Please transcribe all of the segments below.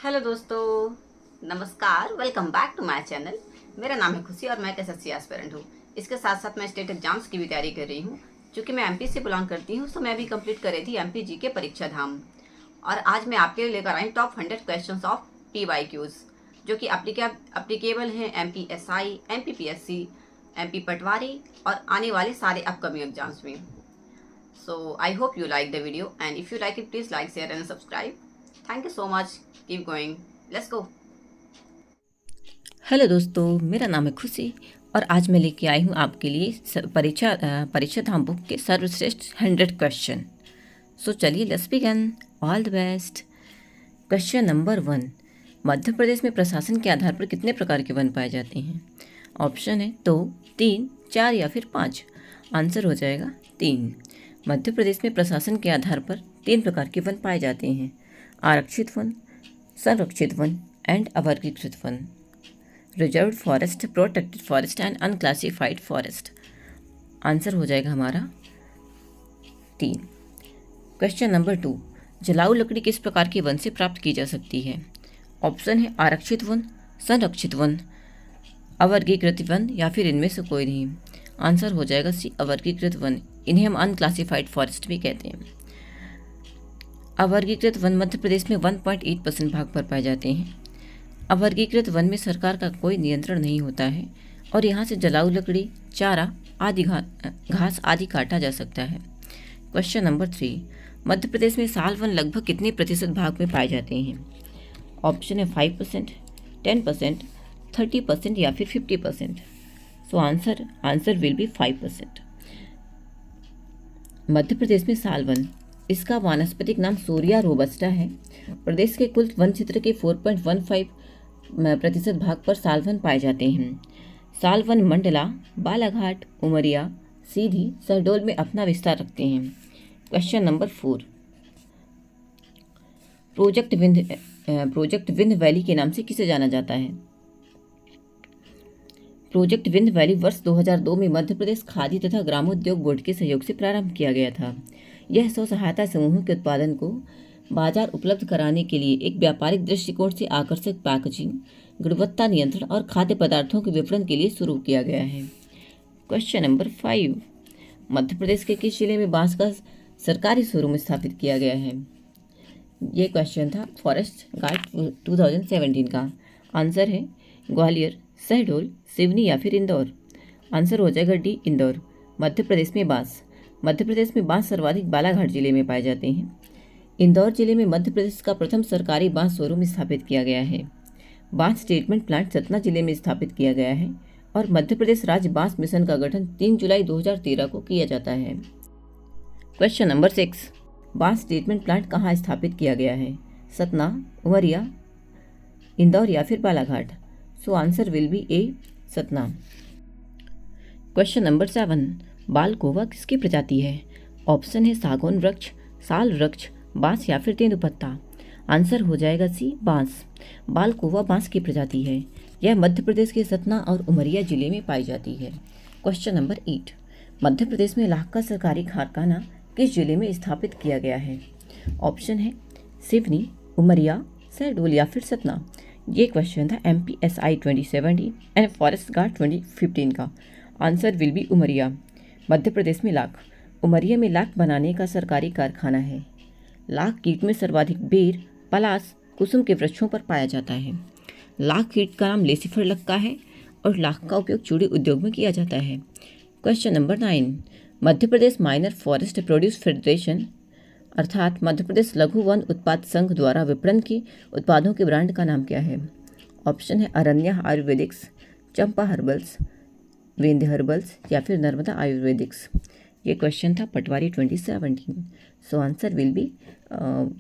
Hello दोस्तों, नमस्कार। Welcome back to my channel. मेरा नाम है खुशी और मैं एक एसएससी एस्पिरेंट हूँ। इसके साथ साथ मैं स्टेट एग्जाम्स की भी तैयारी कर रही हूँ। चूँकि मैं एमपी से बिलोंग करती हूँ, तो मैं अभी कंप्लीट कर रही थी एमपी जी के परीक्षा धाम। और आज मैं आपके लिए लेकर आई टॉप 100 क्वेश्चन ऑफ PYQs, जो कि अप्लीकेबल हैं MP SI, MP PSC, MP patwari और आने वाले सारे अपकमिंग एग्जाम्स में। So I hope you like the video, and if you like it, please like, share and subscribe. Thank you so much. Keep going. Let's go. Hello दोस्तों, मेरा नाम है खुशी और आज मैं लेके आई हूँ आपके लिए परीक्षा धाम बुक के सर्वश्रेष्ठ 100 क्वेश्चन। सो चलिए let's begin. All the best. Question number 1, मध्य प्रदेश में प्रशासन के आधार पर कितने प्रकार के वन पाए जाते हैं? ऑप्शन है 2, 3, 4 या फिर 5। आंसर हो जाएगा 3। मध्य प्रदेश में प्रशासन के आधार पर 3 प्रकार के वन पाए जाते हैं: आरक्षित वन, संरक्षित वन एंड अवर्गीकृत one. Reserve forest, protected forest and unclassified forest. Answer हो जाएगा हमारा 3। क्वेश्चन नंबर 2, जलाऊ लकड़ी किस प्रकार के वन से प्राप्त की जा सकती है? ऑप्शन है आरक्षित वन, संरक्षित वन, अवर्गीकृत वन या फिर इनमें से कोई नहीं। आंसर हो जाएगा सी, अवर्गीकृत वन। इन्हें हम अनक्लासिफाइड फॉरेस्ट भी कहते हैं। अवर्गीकृत वन मध्य प्रदेश में 1.8% भाग पर पाए जाते हैं। अवर्गीकृत वन में सरकार का कोई नियंत्रण नहीं होता है और यहाँ से जलाऊ लकड़ी, चारा आदि घास आदि काटा जा सकता है। क्वेश्चन नंबर 3, मध्य प्रदेश में साल वन लगभग कितने प्रतिशत भाग में पाए जाते हैं? ऑप्शन है 5%, 10%, 30% या फिर 50%। सो आंसर विल बी 5%। मध्य प्रदेश में साल वन, इसका वानस्पतिक नाम सोरिया रोबस्टा है। प्रदेश के कुल वन क्षेत्र के 4.15% भाग पर सालवन पाए जाते हैं। सालवन मंडला, बालाघाट, उमरिया, सीधी, शहडोल में अपना विस्तार रखते हैं। Question number 4, project Vindhya valley के नाम से किसे जाना जाता है? प्रोजेक्ट विंध्य वैली वर्ष 2002 में मध्य प्रदेश खादी तथा ग्रामोद्योग बोर्ड के सहयोग से प्रारंभ किया गया था। यह स्व सहायता समूहों के उत्पादन को बाजार उपलब्ध कराने के लिए एक व्यापारिक दृष्टिकोण से आकर्षक पैकेजिंग, गुणवत्ता नियंत्रण और खाद्य पदार्थों के विपणन के लिए शुरू किया गया है। क्वेश्चन नंबर 5, मध्य प्रदेश के किस जिले में बांस का सरकारी शोरूम स्थापित किया गया है? ये क्वेश्चन था फॉरेस्ट गाइड 2017 का। आंसर है ग्वालियर, शहडोल, सिवनी या फिर इंदौर। आंसर हो जाएगा डी, इंदौर। मध्य प्रदेश में बांस सर्वाधिक बालाघाट जिले में पाए जाते हैं। इंदौर जिले में मध्य प्रदेश का प्रथम सरकारी बांस शोरूम स्थापित किया गया है। बांस ट्रीटमेंट प्लांट सतना जिले में स्थापित किया गया है और मध्य प्रदेश राज्य बांस मिशन का गठन 3 जुलाई 2013 को किया जाता है। क्वेश्चन नंबर 6, बांस ट्रीटमेंट प्लांट कहाँ स्थापित किया गया है? सतना, उमरिया, इंदौर या फिर बालाघाट। सो answer will be A, Satna. Question number 7, बालकोवा किसकी प्रजाति है? ऑप्शन है सागौन वृक्ष, साल वृक्ष, बांस या फिर तेंदुपत्ता। आंसर हो जाएगा सी, बांस। बालकोवा बांस की प्रजाति है। यह मध्य प्रदेश के सतना और उमरिया जिले में पाई जाती है। क्वेश्चन नंबर 8, मध्य प्रदेश में लाख का सरकारी कारखाना किस जिले में स्थापित किया गया है? ऑप्शन है सिवनी, उमरिया, शहडोल या फिर सतना। ये क्वेश्चन था MP SI 2017 and forest guard 2015 का। Answer will be Umaria. Madhya Pradesh में लाख, उमरिया में लाख बनाने का सरकारी कारखाना है। लाख कीट में सर्वाधिक बेर, पलास, कुसुम के वृक्षों पर पाया जाता है। लाख कीट का नाम लेसिफर लक्का है और लाख का उपयोग चूड़ी उद्योग में किया जाता है। Question number 9, Madhya Pradesh minor forest produce federation अर्थात मध्य प्रदेश लघु वन उत्पाद संघ द्वारा विपणन की उत्पादों के ब्रांड का नाम क्या है? ऑप्शन है अरण्या आयुर्वेदिक्स, चंपा हर्बल्स, विंध्य हर्बल्स या फिर नर्मदा आयुर्वेदिक्स। ये क्वेश्चन था पटवारी 2017। सो answer will B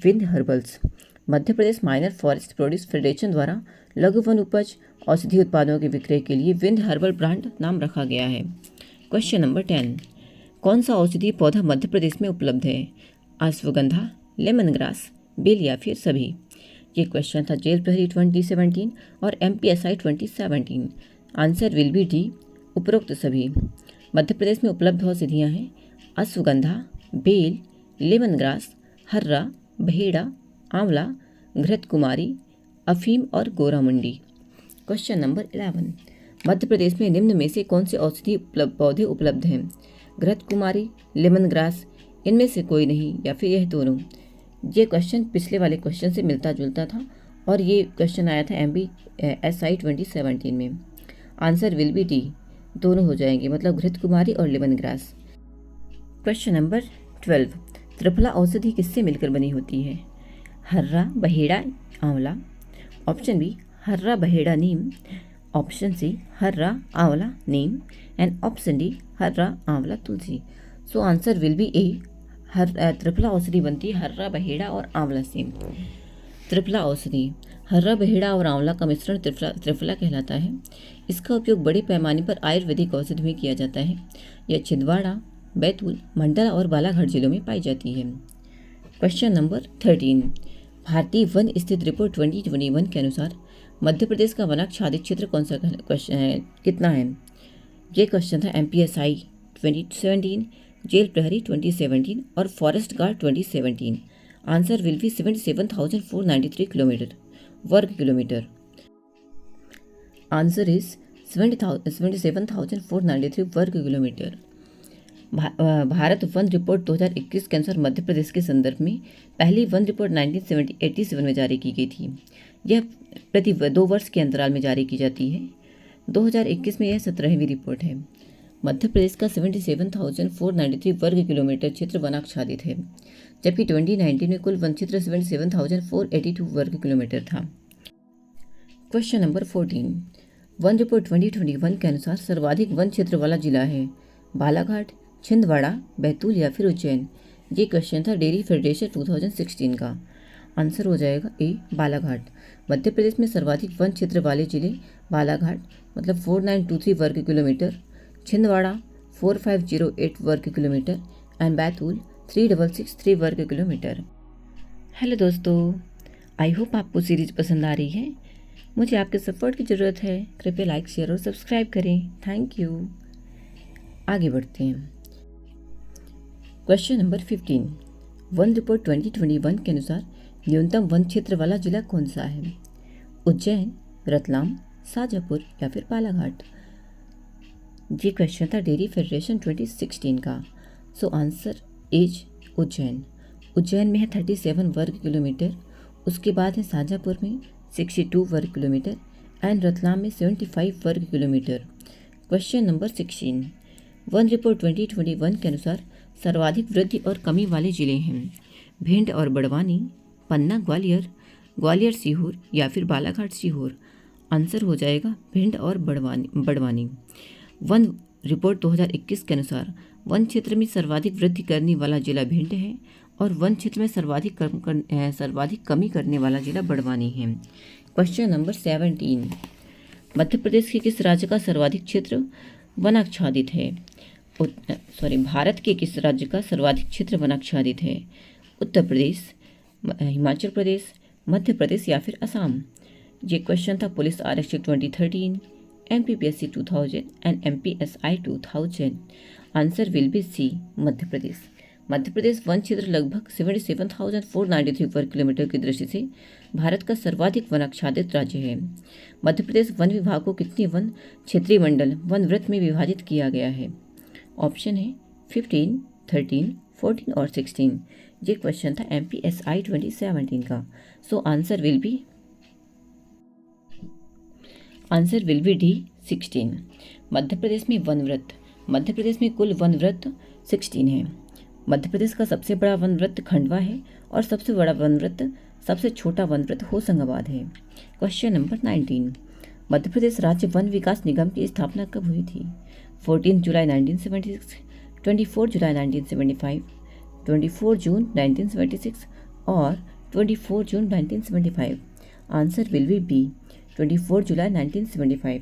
Vindhya herbals. Madhya Pradesh minor forest produce federation द्वारा लघु वन उपज औषधि उत्पादों के विक्रय के लिए विंध्य हर्बल ब्रांड नाम रखा गया है। क्वेश्चन नंबर 10, कौन सा औषधीय पौधा मध्य प्रदेश में उपलब्ध है? अश्वगंधा, लेमन ग्रास, बेल या फिर सभी। ये क्वेश्चन था जेल प्रहरी 2017 और MPSI 2017। Answer will be D, उपरोक्त सभी। मध्य प्रदेश में उपलब्ध औषधियाँ हैं अश्वगंधा, बेल, लेमन ग्रास, हर्रा, भेड़ा, आंवला, घृत कुमारी, अफीम और गोरा मंडी। क्वेश्चन नंबर 11, मध्य प्रदेश में निम्न में से कौन से औषधीय पौधे उपलब्ध हैं? घृत कुमारी, लेमन ग्रास, इनमें से कोई नहीं या फिर यह दोनों। ये क्वेश्चन पिछले वाले क्वेश्चन से मिलता जुलता था और ये क्वेश्चन आया था MPSI 2017 में। आंसर विल बी डी, दोनों हो जाएंगे, मतलब घृत कुमारी और lemon grass. Question number 12, triphala औषधि किससे मिलकर बनी होती है? हर्रा, बहेड़ा, आंवला। ऑप्शन बी हर्रा, बहेड़ा, नीम। ऑप्शन सी हर्रा, आंवला, नीम। एंड ऑप्शन डी हर्रा, आंवला, तुलसी। सो आंसर विल बी ए, त्रिफला औषधि बनती है हर्रा, बहेड़ा और आंवला से। त्रिफला औषधि, हर्रा, बहेड़ा और आंवला का मिश्रण त्रिफला कहलाता है। इसका उपयोग बड़े पैमाने पर आयुर्वेदिक औषधि में किया जाता है। यह छिंदवाड़ा, बैतूल, मंडला और बालाघाट जिलों में पाई जाती है। क्वेश्चन नंबर 13, भारतीय वन स्थित रिपोर्ट 2021 के अनुसार मध्य प्रदेश का वनाच्छादित क्षेत्र कौन सा कितना है? ये क्वेश्चन था MPSI 2017, जेल प्रहरी 2017 और forest guard 2017। Answer will B 77,493 वर्ग किलोमीटर। आंसर इज 77,493 वर्ग किलोमीटर। भारत वन रिपोर्ट 2021 के अनुसार मध्य प्रदेश के संदर्भ में पहली वन रिपोर्ट 1987 में जारी की गई थी। यह प्रति 2 वर्ष के अंतराल में जारी की जाती है। 2021 में यह 17वीं रिपोर्ट है। मध्य प्रदेश का 77,493 वर्ग किलोमीटर क्षेत्र वनाच्छादित है, जबकि 2019 में कुल वन क्षेत्र 77,482 वर्ग किलोमीटर था। क्वेश्चन नंबर 14, वन रिपोर्ट 2021 के अनुसार सर्वाधिक वन क्षेत्र वाला जिला है बालाघाट, छिंदवाड़ा, बैतूल या फिर उज्जैन। ये क्वेश्चन था डेयरी फेडरेशन 2016 का। आंसर हो जाएगा ए, बालाघाट। मध्य प्रदेश में सर्वाधिक वन क्षेत्र वाले जिले बालाघाट मतलब 4923 वर्ग किलोमीटर, छिंदवाड़ा 4508 वर्ग किलोमीटर एंड बैतूल 3663 वर्ग किलोमीटर। हेलो दोस्तों, आई होप आपको सीरीज पसंद आ रही है। मुझे आपके सपोर्ट की ज़रूरत है। कृपया लाइक, शेयर और सब्सक्राइब करें। Thank you. आगे बढ़ते हैं। क्वेश्चन नंबर 15, वन रिपोर्ट 2021 के अनुसार न्यूनतम वन क्षेत्र वाला जिला कौन सा है? उज्जैन, रतलाम, शाजापुर या फिर बालाघाट। ये क्वेश्चन था डेयरी फेडरेशन 2016 का। So answer is Ujjain. Ujjain में है 37 वर्ग किलोमीटर, उसके बाद है शाजापुर में 62 वर्ग किलोमीटर एंड रतलाम में 75 वर्ग kilometre. Question number 16, one report 2021 के अनुसार सर्वाधिक वृद्धि और कमी वाले जिले हैं भिंड और बड़वानी, पन्ना, ग्वालियर, ग्वालियर सीहोर या फिर बालाघाट सीहोर। आंसर हो जाएगा भिंड और बड़वानी। वन रिपोर्ट 2021 के अनुसार वन क्षेत्र में सर्वाधिक वृद्धि करने वाला जिला भिंड है और वन क्षेत्र में सर्वाधिक कमी करने वाला जिला बड़वानी है। क्वेश्चन नंबर 17, मध्य प्रदेश के किस राज्य का सर्वाधिक क्षेत्र वनाच्छादित है? भारत के किस राज्य का सर्वाधिक क्षेत्र वनाच्छादित है? उत्तर प्रदेश, हिमाचल प्रदेश, मध्य प्रदेश या फिर असम। ये क्वेश्चन था पुलिस आरक्षक 2013, MPPSC 2000 and MPSI 2000। Answer will be C, Madhya Pradesh. Madhya Pradesh वन क्षेत्र लगभग 77,493 वर्ग किलोमीटर की दृष्टि से भारत का सर्वाधिक वनाच्छादित राज्य है। मध्य प्रदेश वन विभाग को कितने वन क्षेत्रीय मंडल वन वृत्त में विभाजित किया गया है? ऑप्शन है 15, 13, 14 और 16। ये क्वेश्चन था MPSI 2017 का। So answer will be D, 16। मध्य प्रदेश में वन वृत्त, मध्य प्रदेश में कुल वन वृत्त 16 है। मध्य प्रदेश का सबसे बड़ा वन वृत्त खंडवा है और सबसे बड़ा वन वृत्त, सबसे छोटा वन वृत्त होशंगाबाद है। क्वेश्चन नंबर 19, मध्य प्रदेश राज्य वन विकास निगम की स्थापना कब हुई थी? 14 जुलाई 1976, 24 जुलाई 1975, 24 जून 1976 और 24 जून 1975। आंसर विल बी बी, 24 जुलाई 1975।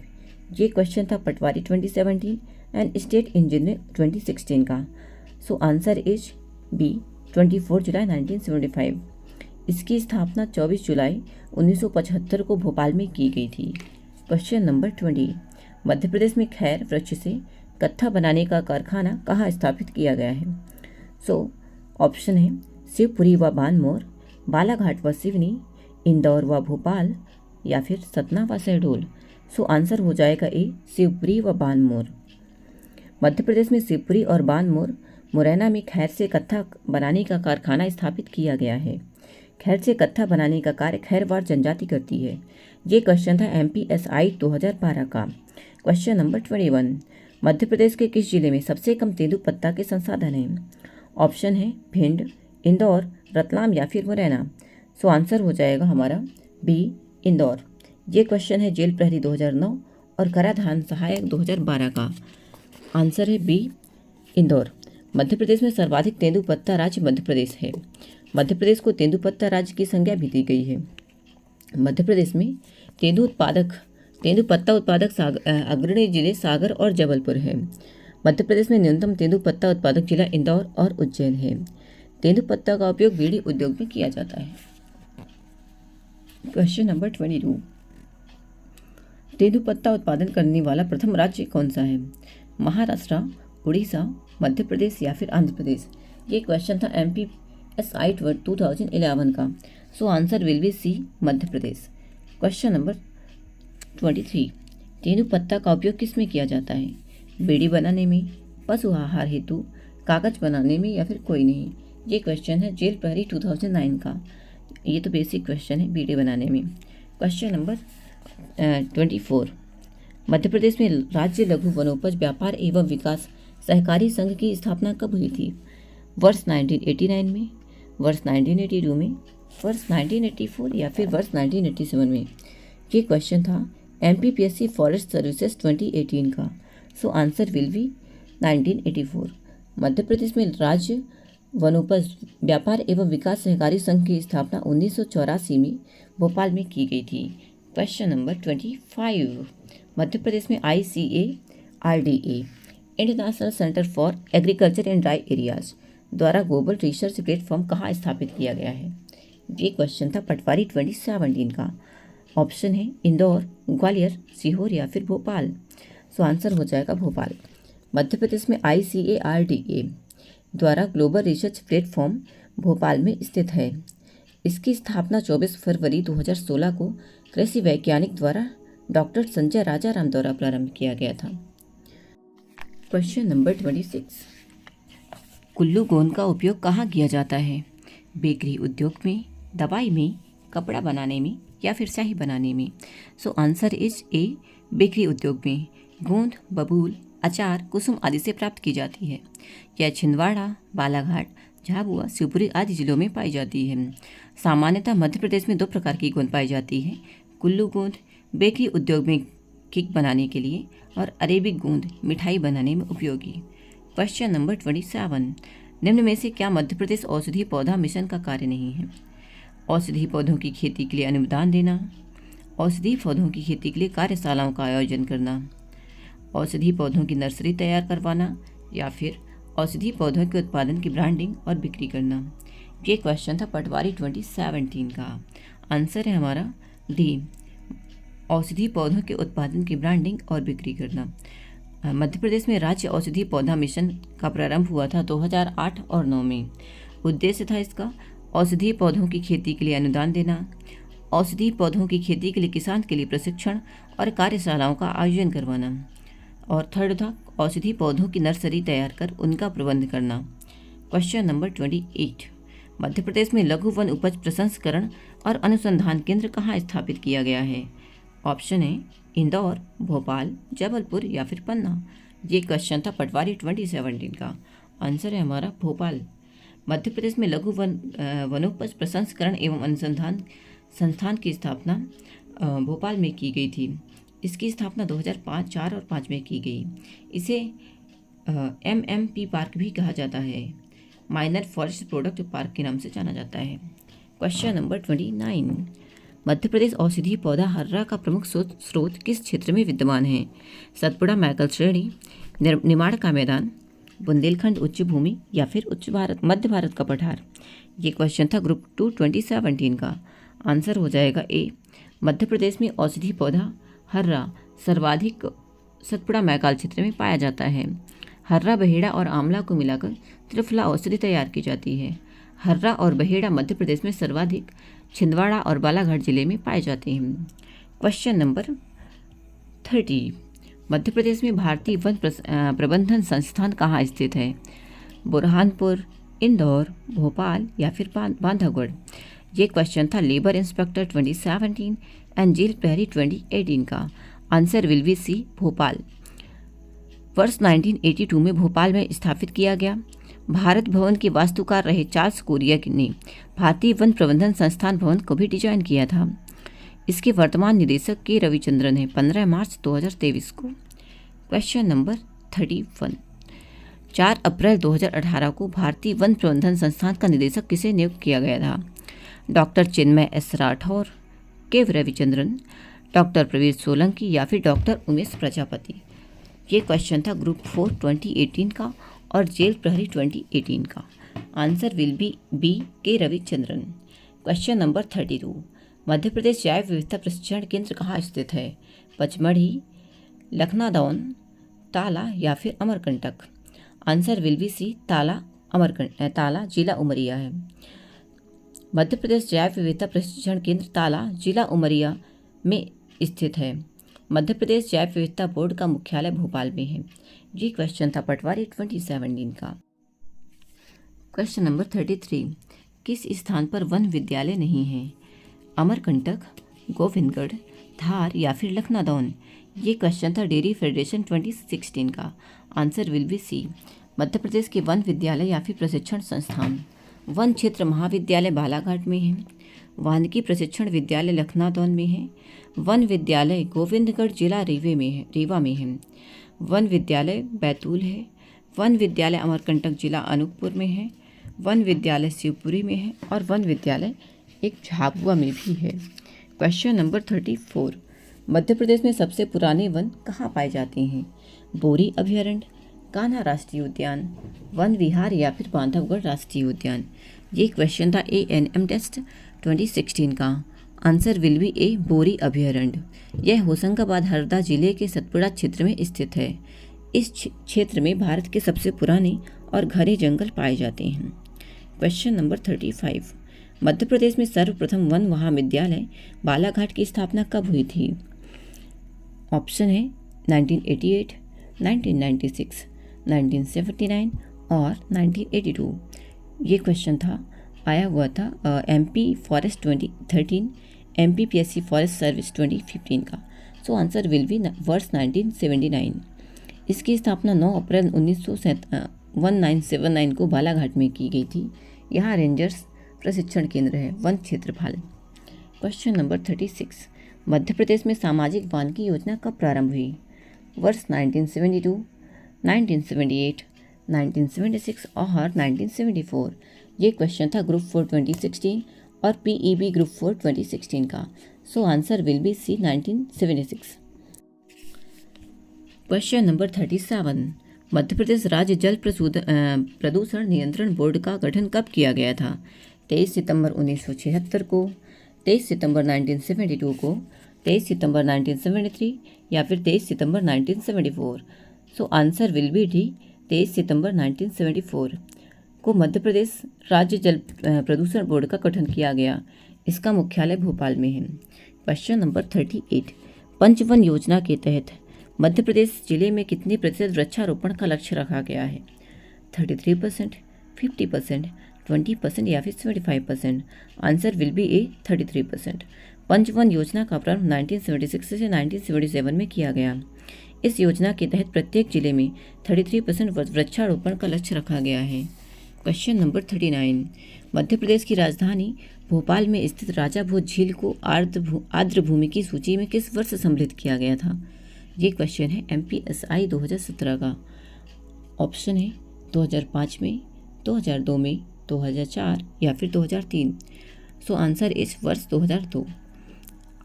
ये क्वेश्चन था पटवारी 2017 एंड स्टेट इंजीनियर 2016 का। सो आंसर इज बी, 24 जुलाई 1975। इसकी स्थापना 24 जुलाई 1975 को भोपाल में की गई थी। क्वेश्चन नंबर 20, मध्य प्रदेश में खैर वृक्ष से कत्था बनाने का कारखाना कहाँ स्थापित किया गया है? सो ऑप्शन है शिवपुरी व बानमोर, बालाघाट व सिवनी, इंदौर व भोपाल या फिर सतना व शहडोल? सो आंसर हो जाएगा ए, शिवपुरी व बानमोर। मध्य प्रदेश में शिवपुरी और बानमोर मुरैना में खैर से कत्था बनाने का कारखाना स्थापित किया गया है। खैर से कत्था बनाने का कार्य खैरवाड़ जनजाति करती है। ये क्वेश्चन था MPSI 2012 का। क्वेश्चन नंबर 21, मध्य प्रदेश के किस जिले में सबसे कम तेंदुपत्ता के संसाधन हैं? ऑप्शन है भिंड, इंदौर, रतलाम या फिर मुरैना। सो आंसर हो जाएगा हमारा बी, इंदौर। ये क्वेश्चन है जेल प्रहरी 2009 और कराधान सहायक 2012 का। आंसर है बी, इंदौर। मध्य प्रदेश में सर्वाधिक तेंदुपत्ता राज्य मध्य प्रदेश है। मध्य प्रदेश को तेंदुपत्ता राज्य की संज्ञा भी दी गई है। मध्य प्रदेश में तेंदुपत्ता उत्पादक अग्रणी जिले सागर और जबलपुर है। मध्य प्रदेश में न्यूनतम तेंदुपत्ता उत्पादक जिला इंदौर और उज्जैन है। तेंदुपत्ता का उपयोग बीड़ी उद्योग में किया जाता है। क्वेश्चन नंबर 22, तेंदुपत्ता उत्पादन करने वाला प्रथम राज्य कौन सा है? महाराष्ट्र, उड़ीसा, मध्य प्रदेश या फिर आंध्र प्रदेश। ये क्वेश्चन था MPSI 2011 का। So answer will be C, Madhya Pradesh. Question number 23, तेंदुपत्ता का उपयोग किस में किया जाता है? बीड़ी बनाने में, पशु आहार हेतु, कागज बनाने में या फिर कोई नहीं। ये क्वेश्चन है जेल प्रहरी 2009 का। ये तो बेसिक क्वेश्चन है बीड़ी बनाने में। क्वेश्चन नंबर 24, मध्य प्रदेश में राज्य लघु वनोपज व्यापार एवं विकास सहकारी संघ की स्थापना कब हुई थी? वर्ष 1989 में, वर्ष 1982 में, वर्ष 1984 या फिर वर्ष 1987 में। ये क्वेश्चन था MPPSC फॉरेस्ट सर्विसेज 2018 का। So answer will B 1984। मध्य प्रदेश में राज्य वनोपज व्यापार एवं विकास सहकारी संघ की स्थापना 1984 में भोपाल में की गई थी। क्वेश्चन नंबर 25, मध्य प्रदेश में ICARDA international centre for agriculture and dry areas द्वारा ग्लोबल रिसर्च प्लेटफॉर्म कहाँ स्थापित किया गया है? ये क्वेश्चन था पटवारी 2017 का। ऑप्शन है इंदौर, ग्वालियर, सीहोर या फिर भोपाल। सो आंसर हो जाएगा भोपाल। मध्य प्रदेश में ICARDA द्वारा ग्लोबल रिसर्च प्लेटफॉर्म भोपाल में स्थित है। इसकी स्थापना 24 फरवरी 2016 को कृषि वैज्ञानिक द्वारा डॉक्टर संजय राजाराम द्वारा प्रारंभ किया गया था। क्वेश्चन नंबर 26, कुल्लू गोंद का उपयोग कहाँ किया जाता है? बेकरी उद्योग में, दवाई में, कपड़ा बनाने में या फिर शाही बनाने में। सो आंसर इज ए, बेकरी उद्योग में। गोंद बबूल, अचार, कुसुम आदि से प्राप्त की जाती है। यह छिंदवाड़ा, बालाघाट, झाबुआ, शिवपुरी आदि जिलों में पाई जाती है। सामान्यतः मध्य प्रदेश में 2 प्रकार की गोंद पाई जाती है। कुल्लू गोंद बेकरी उद्योग में केक बनाने के लिए और अरेबिक गोंद मिठाई बनाने में उपयोगी। क्वेश्चन नंबर 27, निम्न में से क्या मध्य प्रदेश औषधि पौधा मिशन का कार्य नहीं है? औषधि पौधों की खेती के लिए अनुदान देना, औषधि पौधों की खेती के लिए कार्यशालाओं का आयोजन करना, औषधि पौधों की नर्सरी तैयार करवाना या फिर औषधि पौधों के उत्पादन की ब्रांडिंग और बिक्री करना। ये क्वेश्चन था पटवारी 2017 का। आंसर है हमारा डी, औषधि पौधों के उत्पादन की ब्रांडिंग और बिक्री करना। मध्य प्रदेश में राज्य औषधि पौधा मिशन का प्रारंभ हुआ था 2008 और 9 में। उद्देश्य था इसका औषधि पौधों की खेती के लिए अनुदान देना, औषधि पौधों की खेती के लिए किसान के लिए प्रशिक्षण और कार्यशालाओं का आयोजन करवाना, और थर्ड था औषधि पौधों की नर्सरी तैयार कर उनका प्रबंध करना। क्वेश्चन नंबर 28, मध्य प्रदेश में लघु वन उपज प्रसंस्करण और अनुसंधान केंद्र कहाँ स्थापित किया गया है? ऑप्शन है इंदौर, भोपाल, जबलपुर या फिर पन्ना। ये क्वेश्चन था पटवारी 2017 का। आंसर है हमारा भोपाल। मध्य प्रदेश में लघु वनोपज प्रसंस्करण एवं अनुसंधान संस्थान की स्थापना भोपाल में की गई थी। इसकी स्थापना 2005, 4 और 5 में की गई। इसे MMP पार्क भी कहा जाता है, माइनर फॉरेस्ट प्रोडक्ट पार्क के नाम से जाना जाता है। क्वेश्चन नंबर 29, मध्य प्रदेश औषधि पौधा हर्रा का प्रमुख स्रोत किस क्षेत्र में विद्यमान है? सतपुड़ा मैकल श्रेणी, निमाड़ का मैदान, बुंदेलखंड उच्च भूमि या फिर मध्य भारत का पठार। ये क्वेश्चन था ग्रुप 2 2017 का। आंसर हो जाएगा ए, मध्य प्रदेश में औषधि पौधा हर्रा सर्वाधिक सतपुड़ा मैकाल क्षेत्र में पाया जाता है। हर्रा, बहेड़ा और आंवला को मिलाकर त्रिफला औषधि तैयार की जाती है। हर्रा और बहेड़ा मध्य प्रदेश में सर्वाधिक छिंदवाड़ा और बालाघाट जिले में पाए जाते हैं। क्वेश्चन नंबर 30, मध्य प्रदेश में भारतीय वन प्रबंधन संस्थान कहाँ स्थित है? बुरहानपुर, इंदौर, भोपाल या फिर बांधवगढ़? ये क्वेश्चन था लेबर इंस्पेक्टर 2017 एंड जेल प्रहरी 2018 का। Answer will be C, Bhopal. वर्ष 1982 में भोपाल में स्थापित किया गया। भारत भवन के वास्तुकार रहे चार्ल्स कोरिया ने भारतीय वन प्रबंधन संस्थान भवन को भी डिजाइन किया था। इसके वर्तमान निदेशक के रविचंद्रन है, 15 मार्च 2023 को। क्वेश्चन नंबर 31, 4 अप्रैल 2018 को भारतीय वन प्रबंधन संस्थान का निदेशक किसे नियुक्त किया गया था? डॉक्टर चिन्मय एस राठौर, के रविचंद्रन, डॉक्टर प्रवीर सोलंकी या फिर डॉक्टर उमेश प्रजापति? ये क्वेश्चन था ग्रुप 4 2018 का और जेल प्रहरी 2018 का। आंसर विल बी बी, के रविचंद्रन। क्वेश्चन नंबर 32, मध्य प्रदेश जैव विविधता प्रशिक्षण केंद्र कहाँ स्थित है? पचमढ़ी, लखनादौन, ताला या फिर Amarkantak? Answer will be C, Tala जिला उमरिया है। मध्य प्रदेश जैव विविधता प्रशिक्षण केंद्र ताला जिला उमरिया में स्थित है। मध्य प्रदेश जैव विविधता बोर्ड का मुख्यालय भोपाल में है। ये क्वेश्चन था पटवारी 2017 का। क्वेश्चन नंबर 33, किस स्थान पर वन विद्यालय नहीं है? अमरकंटक, गोविंदगढ़, धार या फिर लखनादौन? ये क्वेश्चन था डेयरी फेडरेशन 2016 का। Answer will be C, Madhya प्रदेश के वन विद्यालय या फिर प्रशिक्षण संस्थान। वन क्षेत्र महाविद्यालय बालाघाट में है। वानिकी प्रशिक्षण विद्यालय लखनादौन में है। वन विद्यालय गोविंदगढ़ जिला रीवा में है। वन विद्यालय बैतूल है। वन विद्यालय अमरकंटक जिला अनूपपुर में है। वन विद्यालय शिवपुरी में है और वन विद्यालय एक झाबुआ में भी है। क्वेश्चन नंबर 34, मध्य प्रदेश में सबसे पुराने वन कहाँ पाए जाते हैं? बोरी अभयारण्य, कान्हा राष्ट्रीय उद्यान, वन विहार या फिर बांधवगढ़ राष्ट्रीय उद्यान? ये क्वेश्चन था ANM टेस्ट 2016 का। आंसर विल बी ए, बोरी अभयारण्य। यह होशंगाबाद हरदा जिले के सतपुड़ा क्षेत्र में स्थित है। इस क्षेत्र में भारत के सबसे पुराने और घने जंगल पाए जाते हैं। क्वेश्चन नंबर 35, मध्य प्रदेश में सर्वप्रथम वन महाविद्यालय बालाघाट की स्थापना कब हुई थी? ऑप्शन है 1988, 1996, 1979 और 1982। ये क्वेश्चन आया हुआ था MP forest 2013, MPPSC forest service 2015 का। सो आंसर विल बी वर्ष 1979। इसकी स्थापना 9 अप्रैल 1979 को बालाघाट में की गई थी। यहाँ रेंजर्स प्रशिक्षण केंद्र है, वन क्षेत्रफल। क्वेश्चन नंबर 36, मध्य प्रदेश में सामाजिक वानिकी योजना कब प्रारंभ हुई? वर्ष 1972, 1978, 1976 और 1974। ये क्वेश्चन था ग्रुप 4 2016 और PEB ग्रुप 4 2016 का। So answer will be C, 1976। Question number 37, Madhya Pradesh राज्य जल प्रदूषण नियंत्रण बोर्ड का गठन कब किया गया था? 23 सितंबर 1976 को, 23 सितंबर 1972 को, 23 सितंबर 1973 या फिर 23 सितंबर 1974? सो आंसर विल बी डी, 23 सितंबर 1974 को मध्य प्रदेश राज्य जल प्रदूषण बोर्ड का गठन किया गया। इसका मुख्यालय भोपाल में है। क्वेश्चन नंबर 38, पंचवन योजना के तहत मध्य प्रदेश जिले में कितने प्रतिशत वृक्षारोपण का लक्ष्य रखा गया है? 33%, 50%, 20% या फिर 75%? आंसर विल बी ए, 33%। पंचवन योजना का प्रारंभ 1976 से 1977 में किया गया। इस योजना के तहत प्रत्येक जिले में 33% वृक्षारोपण का लक्ष्य रखा गया है। क्वेश्चन नंबर 39, मध्य प्रदेश की राजधानी भोपाल में स्थित राजा भोज झील को आर्द्र भूमि की सूची में किस वर्ष सम्मिलित किया गया था? ये क्वेश्चन है MPSI 2017 का। ऑप्शन है 2005 में, 2002 में, 2004 या फिर 2003? सो आंसर इस वर्ष 2002।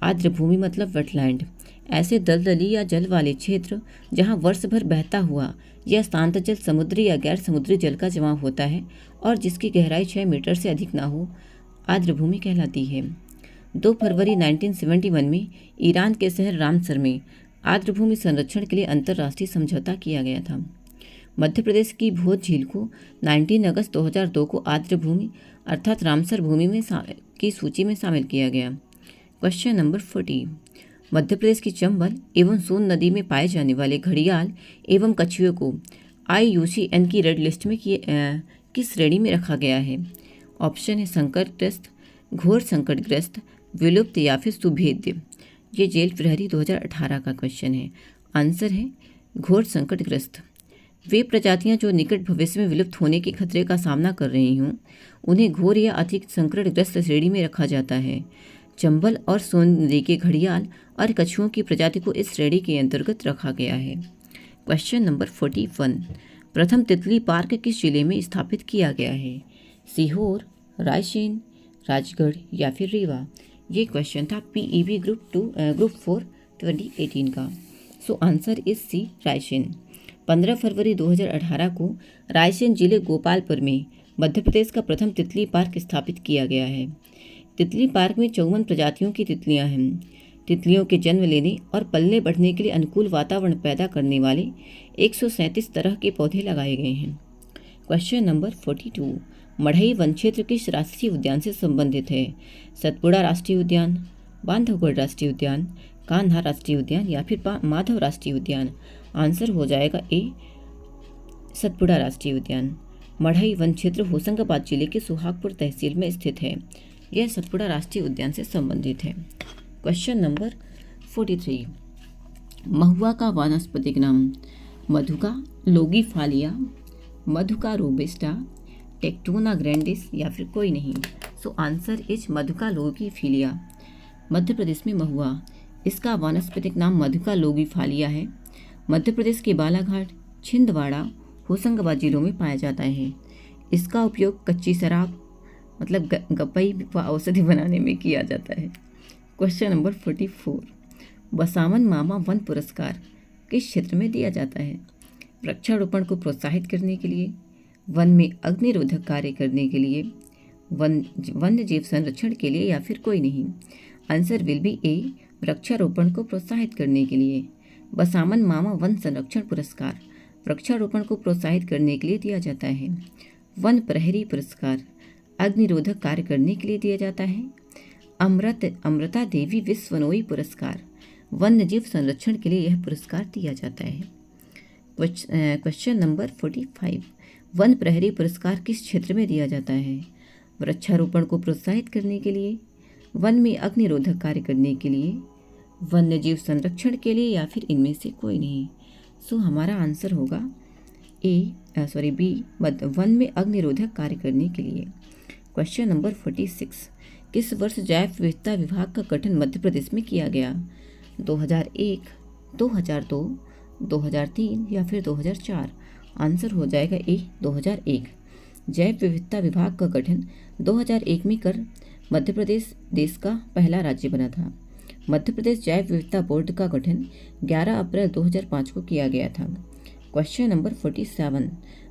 आर्द्र भूमि मतलब वेटलैंड, ऐसे दलदली या जल वाले क्षेत्र जहां वर्ष भर बहता हुआ या शांत जल समुद्री या गैर समुद्री जल का जमा होता है और जिसकी गहराई 6 मीटर से अधिक ना हो, आर्द्र भूमि कहलाती है। 2 फरवरी 1971 में ईरान के शहर रामसर में आर्द्र भूमि संरक्षण के लिए अंतर्राष्ट्रीय समझौता किया गया था। मध्य प्रदेश की भोज झील को 19 अगस्त 2002 को आर्द्र भूमि अर्थात रामसर भूमि में की सूची में शामिल किया गया। क्वेश्चन नंबर 40, मध्य प्रदेश की चंबल एवं सोन नदी में पाए जाने वाले घड़ियाल एवं कछुए को IUCN की रेड लिस्ट में किस श्रेणी में रखा गया है? ऑप्शन है संकटग्रस्त, घोर संकटग्रस्त, विलुप्त या फिर सुभेद्य। ये जेल प्रहरी 2018 का क्वेश्चन है। आंसर है घोर संकटग्रस्त। वे प्रजातियां जो निकट भविष्य में विलुप्त होने के खतरे का सामना कर रही हों उन्हें घोर या अधिक संकटग्रस्त श्रेणी में रखा जाता है। चंबल और सोन नदी के घड़ियाल और कछुओं की प्रजाति को इस श्रेणी के अंतर्गत रखा गया है। क्वेश्चन नंबर 41, प्रथम तितली पार्क किस जिले में स्थापित किया गया है? सीहोर, रायसेन, राजगढ़ या फिर रीवा। ये क्वेश्चन था PEB ग्रुप 4 2018 का। So answer is C, Raisen. 15 फरवरी 2018 को रायसेन जिले गोपालपुर में मध्य प्रदेश का प्रथम तितली पार्क स्थापित किया गया है। तितली पार्क में 54 प्रजातियों की तितलियां हैं। तितलियों के जन्म लेने और पलने बढ़ने के लिए अनुकूल वातावरण पैदा करने वाले 137 तरह के पौधे लगाए गए हैं। क्वेश्चन नंबर 42, मढ़ई वन क्षेत्र किस राष्ट्रीय उद्यान से संबंधित है? सतपुड़ा राष्ट्रीय उद्यान, बांधवगढ़ राष्ट्रीय उद्यान, कान्हा राष्ट्रीय उद्यान या फिर माधव राष्ट्रीय उद्यान। आंसर हो जाएगा ए, सतपुड़ा राष्ट्रीय उद्यान। मढ़ई वन क्षेत्र होशंगाबाद जिले के सुहागपुर तहसील में स्थित है। यह सतपुड़ा राष्ट्रीय उद्यान से संबंधित है। क्वेश्चन नंबर 43, महुआ का वानस्पतिक नाम? मधुका लोगिफालिया, मधुका रोबस्टा, टेक्टोना ग्रैंडिस या फिर कोई नहीं। So answer is मधुका लोगिफिलिया। मध्य प्रदेश में महुआ, इसका वानस्पतिक नाम मधुका लोगिफालिया है। मध्य प्रदेश के बालाघाट, छिंदवाड़ा, होशंगाबाद जिलों में पाया जाता है। इसका उपयोग कच्ची शराब मतलब गपई व औषधि बनाने में किया जाता है। क्वेश्चन नंबर 44, बसावन मामा वन पुरस्कार किस क्षेत्र में दिया जाता है? वृक्षारोपण को प्रोत्साहित करने के लिए, वन में अग्निरोधक कार्य करने के लिए, वन्य जीव संरक्षण के लिए या फिर कोई नहीं। आंसर विल बी ए, वृक्षारोपण को प्रोत्साहित करने के लिए। बसावन मामा वन संरक्षण पुरस्कार वृक्षारोपण को प्रोत्साहित करने के लिए दिया जाता है। वन प्रहरी पुरस्कार अग्निरोधक कार्य करने के लिए दिया जाता है। अमृता देवी विश्वनोई पुरस्कार वन्य जीव संरक्षण के लिए यह पुरस्कार दिया जाता है। क्वेश्चन नंबर 45, वन प्रहरी पुरस्कार किस क्षेत्र में दिया जाता है? वृक्षारोपण को प्रोत्साहित करने के लिए, वन में अग्निरोधक कार्य करने के लिए, वन्य जीव संरक्षण के लिए या फिर इनमें से कोई नहीं। सो हमारा आंसर होगा बी, वन में अग्निरोधक कार्य करने के लिए। क्वेश्चन नंबर 46, किस वर्ष जैव विविधता विभाग का गठन मध्य प्रदेश में किया गया? 2001, 2002, 2003 या फिर 2004। आंसर हो जाएगा ए, 2001। जैव विविधता विभाग का गठन 2001 में कर मध्य प्रदेश देश का पहला राज्य बना था। मध्य प्रदेश जैव विविधता बोर्ड का गठन 11 अप्रैल 2005 को किया गया था। क्वेश्चन नंबर 47,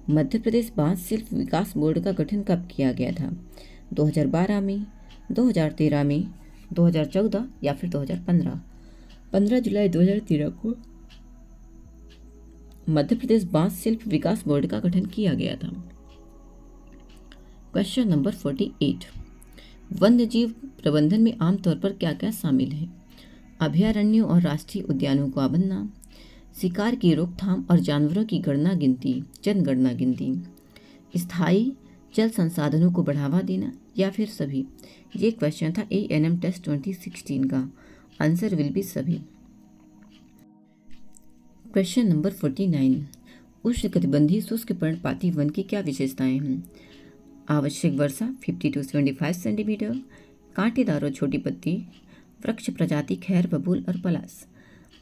मध्य प्रदेश बांस शिल्प विकास बोर्ड का गठन कब किया गया था? 2012 में, 2013 में, 2014 या फिर 2015। 15 जुलाई 2013 को मध्य प्रदेश बांस शिल्प विकास बोर्ड का गठन किया गया था। क्वेश्चन नंबर 48, वन्य जीव प्रबंधन में आमतौर पर क्या क्या शामिल है? अभयारण्यों और राष्ट्रीय उद्यानों को आबन्ना, शिकार की रोकथाम और जानवरों की जनगणना गिनती, स्थायी जल संसाधनों को बढ़ावा देना या फिर सभी। ये क्वेश्चन था ANM टेस्ट 2016 का। आंसर विल बी सभी। क्वेश्चन नंबर 49, उष्णकटिबंधीय शुष्क पर्णपाती वन की क्या विशेषताएं हैं? आवश्यक वर्षा 50 to 75 सेंटीमीटर, कांटेदार और छोटी पत्ती, वृक्ष प्रजाति खैर, बबूल और पलास।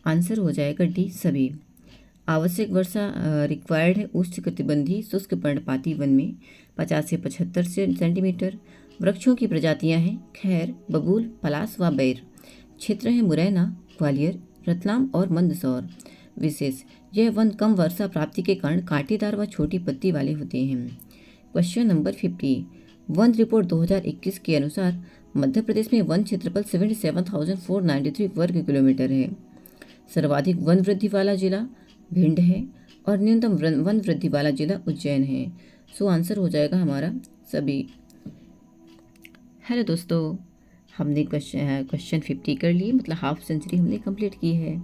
आंसर हो जाएगा डी, सभी। आवश्यक वर्षा रिक्वायर्ड है उष्णकटिबंधीय शुष्क पर्णपाती वन में 50 से 75 सेंटीमीटर। वृक्षों की प्रजातियां हैं खैर, बबूल, पलास व बैर। क्षेत्र है मुरैना, ग्वालियर, रतलाम और मंदसौर। विशेष, यह वन कम वर्षा प्राप्ति के कारण कांटेदार व छोटी पत्ती वाले होते हैं। क्वेश्चन नंबर 50, वन रिपोर्ट 2021 के अनुसार मध्य प्रदेश में वन क्षेत्रफल 77,493 वर्ग किलोमीटर है। सर्वाधिक वन वृद्धि वाला जिला भिंड है और न्यूनतम वन वृद्धि वाला जिला उज्जैन है। सो आंसर हो जाएगा हमारा सभी। हेलो दोस्तों, हमने क्वेश्चन 50 कर लिए, मतलब हाफ सेंचुरी हमने कंप्लीट की है।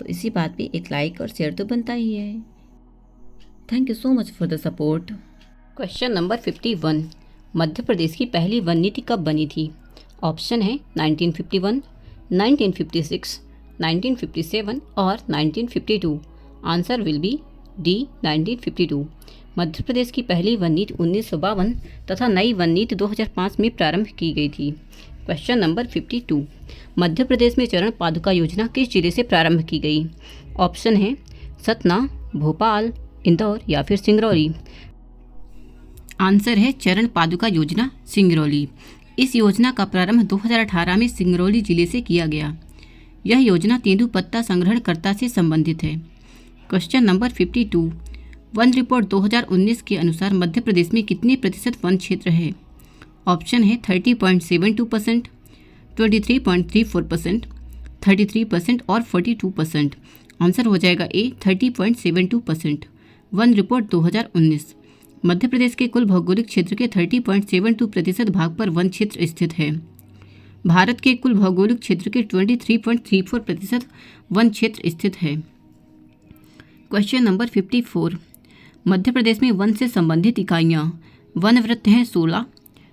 तो इसी बात पे एक लाइक और शेयर तो बनता ही है। Thank you so much for the support. Question number 51, Madhya Pradesh की पहली वन नीति कब बनी थी? ऑप्शन है 1951, 1956, 1957 और 1952। Answer will be D 1952। Madhya Pradesh की पहली वन नीति 1952 तथा नई वन नीति 2005 में प्रारंभ की गई थी। क्वेश्चन नंबर 52, मध्य प्रदेश में चरण पादुका योजना किस जिले से प्रारंभ की गई? ऑप्शन है सतना, भोपाल, इंदौर या फिर सिंगरौली। आंसर है चरण पादुका योजना सिंगरौली। इस योजना का प्रारंभ 2018 में सिंगरौली जिले से किया गया। यह योजना तेंदुपत्ता संग्रहणकर्ता से संबंधित है। क्वेश्चन नंबर 52, वन रिपोर्ट 2019 के अनुसार मध्य प्रदेश में कितने प्रतिशत वन क्षेत्र है? ऑप्शन है 30.72%, 23.34%, 33% और 42%। आंसर हो जाएगा ए 30.72%। One report 2019। मध्य प्रदेश के कुल भौगोलिक क्षेत्र के 30.72% भाग पर वन क्षेत्र स्थित है। भारत के कुल भौगोलिक क्षेत्र के 23.34% वन क्षेत्र स्थित है। क्वेश्चन नंबर 54, मध्य प्रदेश में वन से संबंधित इकाइयाँ वन वृत्त हैं 16,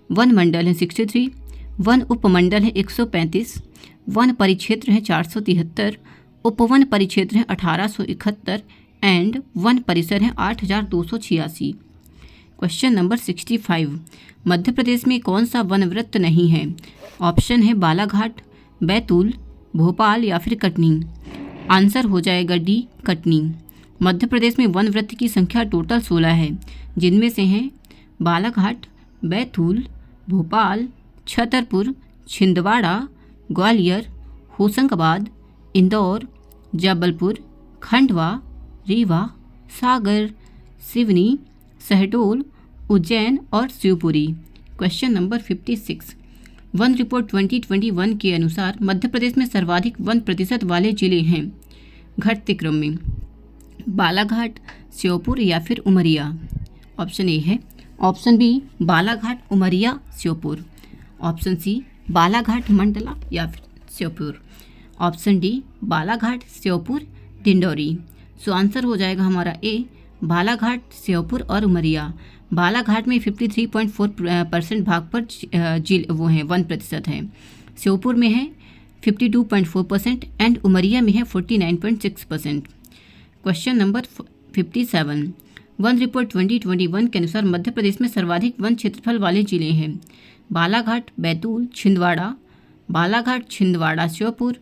वन मंडल हैं 63, वन उपमंडल हैं 135, वन परिक्षेत्र हैं 473, उपवन परिक्षेत्र हैं 1871 एंड वन परिसर हैं 8286। क्वेश्चन नंबर 65, मध्य प्रदेश में कौन सा वन वृत्त नहीं है? ऑप्शन है बालाघाट, बैतूल, भोपाल या फिर कटनी। आंसर हो जाएगा डी कटनी। मध्य प्रदेश में वन वृत्त की संख्या टोटल 16 है, जिनमें से हैं बालाघाट, बैतूल, भोपाल, छतरपुर, छिंदवाड़ा, ग्वालियर, होशंगाबाद, इंदौर, जबलपुर, खंडवा, रीवा, सागर, सिवनी, शहडोल, उज्जैन और Shivpuri. Question number 56, one report 2021 के अनुसार मध्य प्रदेश में सर्वाधिक वन प्रतिशत वाले जिले हैं घटते क्रम में बालाघाट, श्योपुर या फिर उमरिया। ऑप्शन ए है option B Balaghat, Umaria, Sheopur. Option C Balaghat, Mandla या फिर Sheopur. Option D Balaghat, Sheopur, Dindori. So answer हो जाएगा हमारा ए बालाघाट, श्योपुर और उमरिया। बालाघाट में 53.4% भाग पर वो हैं वन प्रतिशत है। श्योपुर में है 52.4% एंड उमरिया में है 49.6%। क्वेश्चन नंबर 57, वन रिपोर्ट 2021 के अनुसार मध्य प्रदेश में सर्वाधिक वन क्षेत्रफल वाले जिले हैं बालाघाट, बैतूल, छिंदवाड़ा, बालाघाट, छिंदवाड़ा, श्योपुर,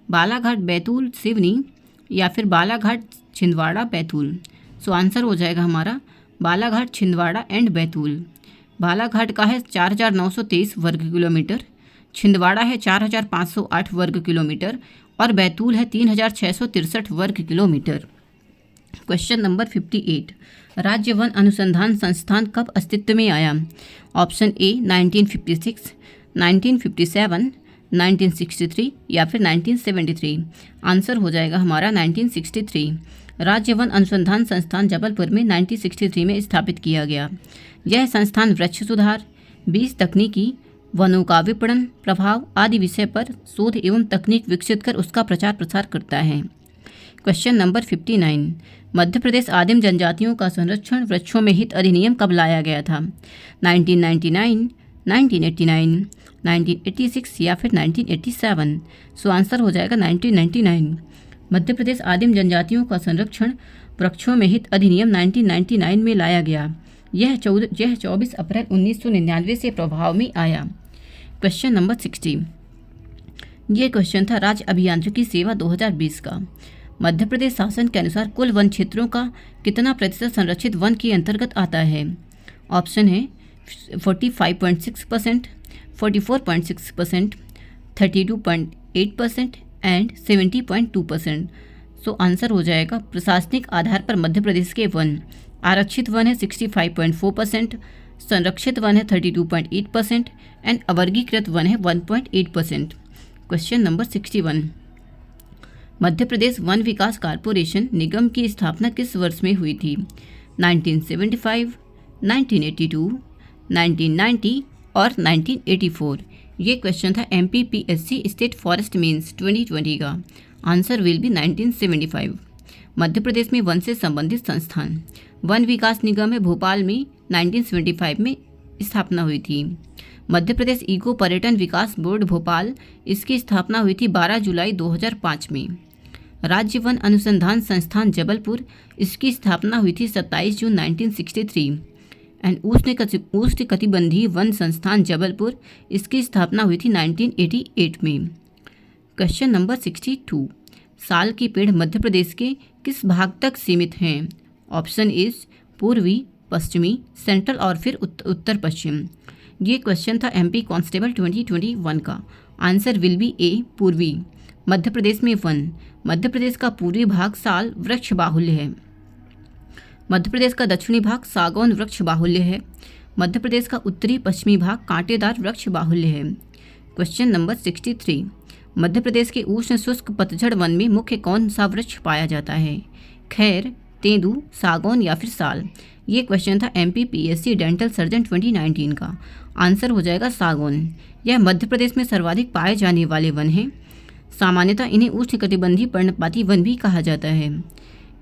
बालाघाट, बैतूल, सिवनी या फिर बालाघाट, छिंदवाड़ा, बैतूल। सो आंसर हो जाएगा हमारा बालाघाट, छिंदवाड़ा एंड बैतूल। बालाघाट का है 4923 वर्ग किलोमीटर, छिंदवाड़ा है 4508 वर्ग किलोमीटर और बैतूल है 3663 वर्ग किलोमीटर। क्वेश्चन नंबर 58, राज्य वन अनुसंधान संस्थान कब अस्तित्व में आया? ऑप्शन ए 1956, 1957, 1963 या फिर 1973। आंसर हो जाएगा हमारा 1963। राज्य वन अनुसंधान संस्थान जबलपुर में 1963 में स्थापित किया गया। यह संस्थान वृक्ष सुधार, बीज तकनीकी, वनों का विपणन, प्रभाव आदि विषय पर शोध एवं तकनीक विकसित कर उसका प्रचार प्रसार करता है। क्वेश्चन नंबर 59, मध्य प्रदेश आदिम जनजातियों का संरक्षण वृक्षों में हित अधिनियम कब लाया गया था? 1999, 1989, 1986 या फिर 1987। सो आंसर हो जाएगा 1999। मध्य प्रदेश आदिम जनजातियों का संरक्षण वृक्षों में हित अधिनियम 1999 में लाया गया। यह 24 अप्रैल 1999 से प्रभाव में आया। क्वेश्चन नंबर 60, ये क्वेश्चन था राज्य अभियांत्रिकी सेवा 2020 का। मध्य प्रदेश शासन के अनुसार कुल वन क्षेत्रों का कितना प्रतिशत संरक्षित वन के अंतर्गत आता है? ऑप्शन है 45.6%, 44.6%, 32.8% एंड 70.2%। सो आंसर हो जाएगा प्रशासनिक आधार पर मध्य प्रदेश के वन आरक्षित वन है 65.4%, संरक्षित वन है 32.8% एंड अवर्गीकृत वन है 1.8%। क्वेश्चन नंबर 61, मध्य प्रदेश वन विकास कॉर्पोरेशन निगम की स्थापना किस वर्ष में हुई थी? 1975, 1982, 1990 और 1984। ये क्वेश्चन था MPPSC स्टेट फॉरेस्ट मेंस 2020 का। Answer will B 1975। मध्य प्रदेश में वन से संबंधित संस्थान। वन विकास निगम है भोपाल में 1975 में स्थापना हुई थी। मध्य प्रदेश इको पर्यटन विकास बोर्ड भोपाल, इसकी स्थापना हुई थी 12 जुलाई 2005 में। राज्य वन अनुसंधान संस्थान जबलपुर, इसकी स्थापना हुई थी 27 जून 1963। एंड उष्ण कटिबंधीय वन संस्थान जबलपुर, इसकी स्थापना हुई थी 1988 में। Question number 62। साल के पेड़ मध्य प्रदेश के किस भाग तक सीमित हैं? ऑप्शन इज पूर्वी, पश्चिमी, सेंट्रल और फिर उत्तर पश्चिम। ये क्वेश्चन था MP कांस्टेबल 2021 का। आंसर विल बी ए, पूर्वी। मध्य प्रदेश में वन। मध्य प्रदेश का पूर्वी भाग साल वृक्ष बाहुल्य है। मध्य प्रदेश का दक्षिणी भाग सागौन वृक्ष बाहुल्य है। मध्य प्रदेश का उत्तरी पश्चिमी भाग कांटेदार वृक्ष बाहुल्य है। Question number 63। मध्य प्रदेश के उष्ण शुष्क पतझड़ वन में मुख्य कौन सा वृक्ष पाया जाता है? खैर, तेंदू, सागौन या फिर साल। ये क्वेश्चन था MPPSC डेंटल सर्जन 2019 का। आंसर हो जाएगा सागौन। यह मध्य प्रदेश में सर्वाधिक पाए जाने वाले वन हैं। सामान्यतः इन्हें उष्णकटिबंधीय पर्णपाती वन भी कहा जाता है।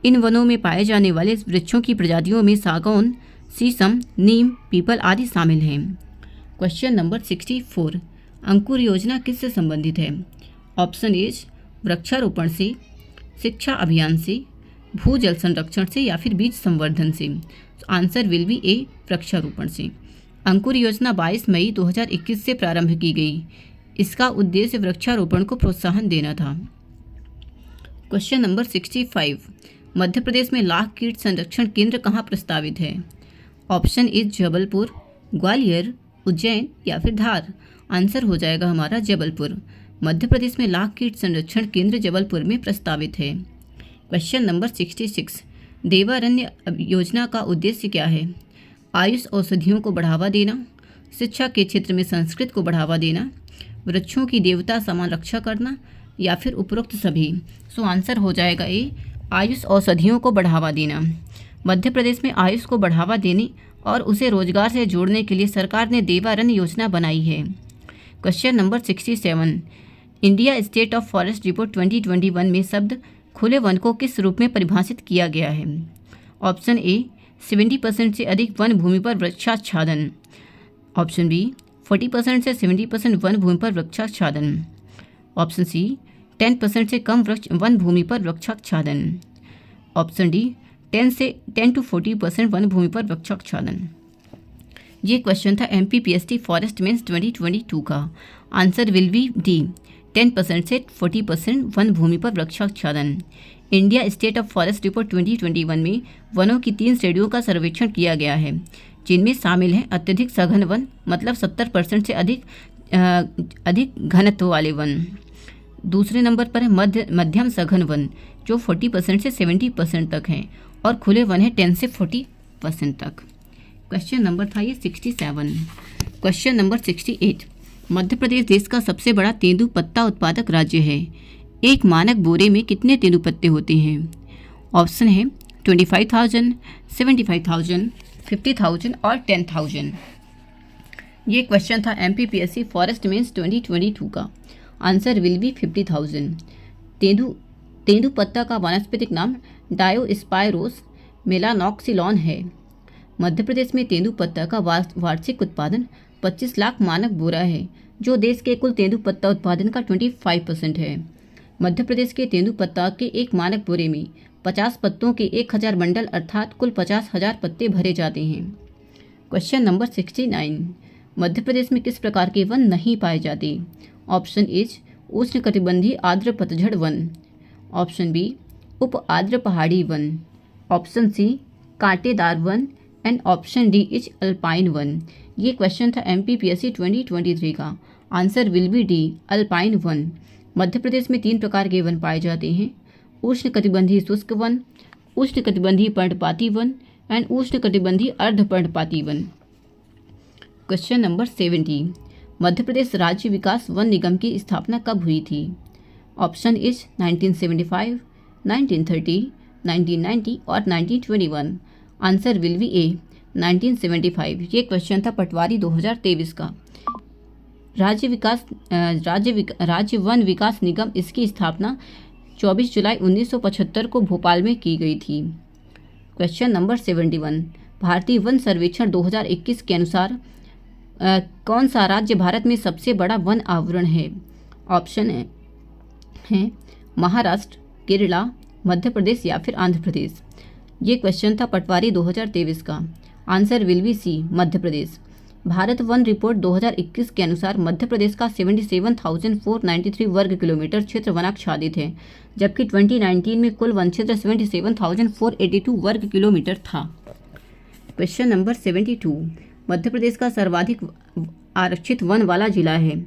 इन वनों में पाए जाने वाले वृक्षों की प्रजातियों में सागौन, शीशम, नीम, पीपल आदि शामिल हैं। Question number 64। अंकुर योजना किससे संबंधित है? ऑप्शन इज वृक्षारोपण से, शिक्षा अभियान से, भूजल संरक्षण से या फिर बीज संवर्धन से। आंसर विल बी ए, वृक्षारोपण से। अंकुर योजना 22 मई 2021 से प्रारंभ की गई। इसका उद्देश्य वृक्षारोपण को प्रोत्साहन देना था। Question number 65। मध्य प्रदेश में लाख कीट संरक्षण केंद्र कहाँ प्रस्तावित है? ऑप्शन इज जबलपुर, ग्वालियर, उज्जैन या फिर धार। आंसर हो जाएगा हमारा जबलपुर। मध्य प्रदेश में लाख कीट संरक्षण केंद्र जबलपुर में प्रस्तावित है। Question number 66। देवारण्य योजना का उद्देश्य क्या है? आयुष औषधियों को बढ़ावा देना, शिक्षा के क्षेत्र में संस्कृत को बढ़ावा देना, वृक्षों की देवता समान रक्षा करना या फिर उपरोक्त सभी। सो आंसर हो जाएगा ए, आयुष औषधियों को बढ़ावा देना। मध्य प्रदेश में आयुष को बढ़ावा देने और उसे रोजगार से जोड़ने के लिए सरकार ने देवारण्य योजना बनाई है। Question number 67। India state of forest report 2021 में शब्द खुले वन को किस रूप में परिभाषित किया गया है? ऑप्शन ए 70% से अधिक वन भूमि पर वृक्षाच्छादन। ऑप्शन बी 40% से 70% वन भूमि पर वृक्षाच्छादन। ऑप्शन सी 10% से कम वन भूमि पर वृक्षाच्छादन। ऑप्शन डी 10 to 40% वन भूमि पर वृक्षाच्छादन। ये क्वेश्चन था MPPSC फॉरेस्ट मेंस 2022 का। आंसर विल बी डी, 10% से 40% वन भूमि पर वृक्षाच्छादन। India state of forest report 2021 में वनों की 3 श्रेणियों का सर्वेक्षण किया गया है, जिनमें शामिल हैं अत्यधिक सघन वन, मतलब 70% से अधिक घनत्व वाले वन। दूसरे नंबर पर है मध्यम सघन वन, जो 40% से 70% तक हैं, और खुले वन है 10 से 40% तक। क्वेश्चन नंबर था ये 67। Question number 68। मध्य प्रदेश देश का सबसे बड़ा तेंदुपत्ता उत्पादक राज्य है। एक मानक बोरे में कितने तेंदुपत्ते होते हैं? ऑप्शन है 25,000, 75,000, 50,000 और 10,000। ये क्वेश्चन था MPPSC फॉरेस्ट मेंस 2022 का। Answer will B 50,000। तेंदुपत्ता का वानस्पतिक नाम डायोस्पाइरोस मेलानॉक्सिलॉन है। मध्य प्रदेश में तेंदुपत्ता का वार्षिक उत्पादन 25 लाख मानक बोरा है, जो देश के कुल तेंदुपत्ता उत्पादन का 25% है। मध्य प्रदेश के तेंदुपत्ता के एक मानक बोरे में 50 पत्तों के 1000 बंडल अर्थात कुल 50,000 पत्ते भरे जाते हैं। Question number 69। मध्य प्रदेश में किस प्रकार के वन नहीं पाए जाते? ऑप्शन इज उष्णकटिबंधीय आर्द्र पतझड़ वन। ऑप्शन बी उप आर्द्र पहाड़ी वन। ऑप्शन सी कांटेदार वन and option D is alpine वन। ये क्वेश्चन था MPPSC 2023 का। Answer will be D, alpine वन। मध्य प्रदेश में 3 प्रकार के वन पाए जाते हैं: उष्णकटिबंधीय शुष्क वन, उष्णकटिबंधीय पर्णपाती वन एंड उष्णकटिबंधीय अर्धपर्णपाती वन। Question number 70। मध्य प्रदेश राज्य विकास वन निगम की स्थापना कब हुई थी? ऑप्शन इज 1975, 1930, 1990 और 1921। आंसर विल बी ए, 1975। ये क्वेश्चन था पटवारी 2023 का। राज्य वन विकास निगम, इसकी स्थापना 24 जुलाई 1975 को भोपाल में की गई थी। क्वेश्चन नंबर 71, भारतीय वन सर्वेक्षण 2021 के अनुसार कौन सा राज्य भारत में सबसे बड़ा वन आवरण है? ऑप्शन है महाराष्ट्र, केरला, मध्य प्रदेश या फिर आंध्र प्रदेश। ये क्वेश्चन था पटवारी 2023 का। Answer will be C, Madhya Pradesh. Bharat वन रिपोर्ट 2021 के अनुसार मध्य प्रदेश का 77,493 वर्ग किलोमीटर क्षेत्र वनाच्छादित है, जबकि 2019 में कुल वन क्षेत्र 77,482 वर्ग किलोमीटर था। क्वेश्चन नंबर 72, मध्य प्रदेश का सर्वाधिक आरक्षित वन वाला जिला है?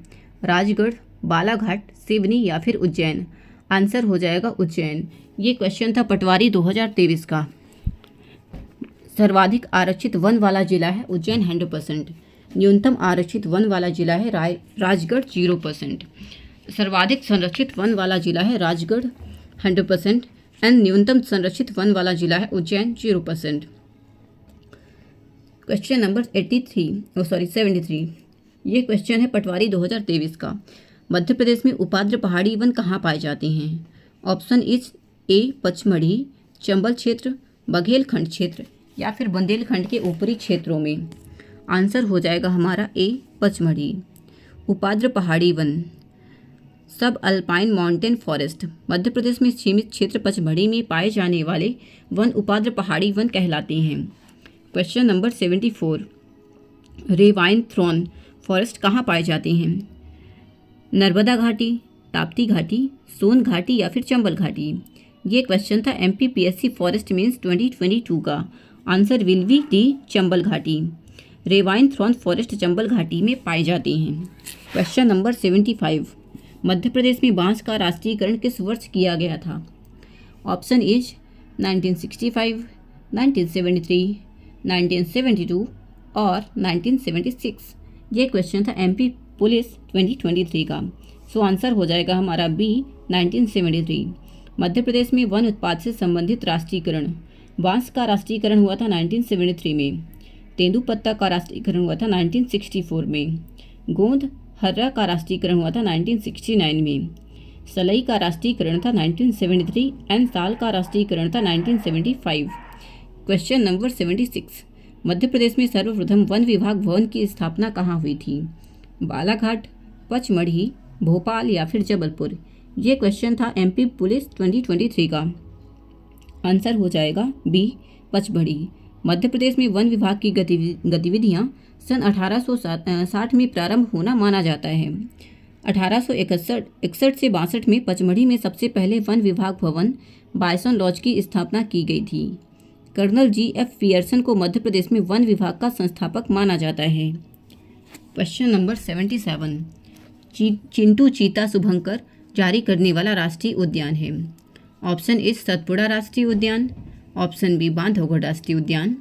राजगढ़, बालाघाट, सिवनी या फिर उज्जैन। आंसर हो जाएगा उज्जैन। ये क्वेश्चन था पटवारी 2023 का। सर्वाधिक आरक्षित वन वाला जिला है उज्जैन 100%। न्यूनतम आरक्षित वन वाला जिला है राजगढ़ 0%। सर्वाधिक संरक्षित वन वाला जिला है राजगढ़ 100% एंड न्यूनतम संरक्षित वन वाला जिला है उज्जैन 0%। Question number 73। ये क्वेश्चन है पटवारी 2023 का। मध्य प्रदेश में उपाद्र पहाड़ी वन कहाँ पाए जाते हैं? Option is a Pachmarhi, Chambal क्षेत्र, बघेलखंड क्षेत्र या फिर बुंदेलखंड के ऊपरी क्षेत्रों में। आंसर हो जाएगा हमारा ए पचमढ़ी। उपाद्र पहाड़ी वन, सब अल्पाइन माउंटेन फॉरेस्ट, मध्य प्रदेश में सीमित क्षेत्र पचमढ़ी में पाए जाने वाले वन उपाद्र पहाड़ी वन कहलाते हैं। Question number 74, ravine thrown forest कहाँ पाए जाते हैं? नर्मदा घाटी, ताप्ती घाटी, सोन घाटी या फिर चंबल घाटी। ये क्वेश्चन था MPPSC फॉरेस्ट मीन्स 2022 का। Answer will be D, Chambal घाटी। रेवाइन थ्रॉन फॉरेस्ट चंबल घाटी में पाए जाते हैं। क्वेश्चन नंबर 75, मध्य प्रदेश में बांस का राष्ट्रीयकरण किस वर्ष किया गया था? ऑप्शन इज 1965, 1973, 1972 और 1976। ये क्वेश्चन था MP पुलिस 2023 का। सो आंसर हो जाएगा हमारा बी, 1973। मध्य प्रदेश में वन उत्पाद से संबंधित राष्ट्रीयकरण, बांस का राष्ट्रीयकरण हुआ था 1973 में, तेंदुपत्ता का राष्ट्रीयकरण हुआ था 1964 में, गोंद हर्रा का राष्ट्रीयकरण हुआ था 1969 में, सलई का राष्ट्रीयकरण था 1973 एंड साल का राष्ट्रीयकरण था 1975। क्वेश्चन नंबर 76, मध्य प्रदेश में सर्वप्रथम वन विभाग भवन की स्थापना कहाँ हुई थी? बालाघाट, पचमढ़ी, भोपाल या फिर जबलपुर। ये क्वेश्चन था MP पुलिस 2023 का। आंसर हो जाएगा बी, पचमढ़ी। मध्य प्रदेश में वन विभाग की गतिविधियां सन 1860 में प्रारंभ होना माना जाता है। 1861 से 62 में पचमढ़ी में सबसे पहले वन विभाग भवन बायसन लॉज की स्थापना की गई थी। कर्नल GF पियर्सन को मध्य प्रदेश में वन विभाग का संस्थापक माना जाता है। क्वेश्चन नंबर 77, चिंटू चीता शुभंकर जारी करने वाला राष्ट्रीय उद्यान है? ऑप्शन ए सतपुड़ा राष्ट्रीय उद्यान, ऑप्शन बी बांधवगढ़ राष्ट्रीय उद्यान,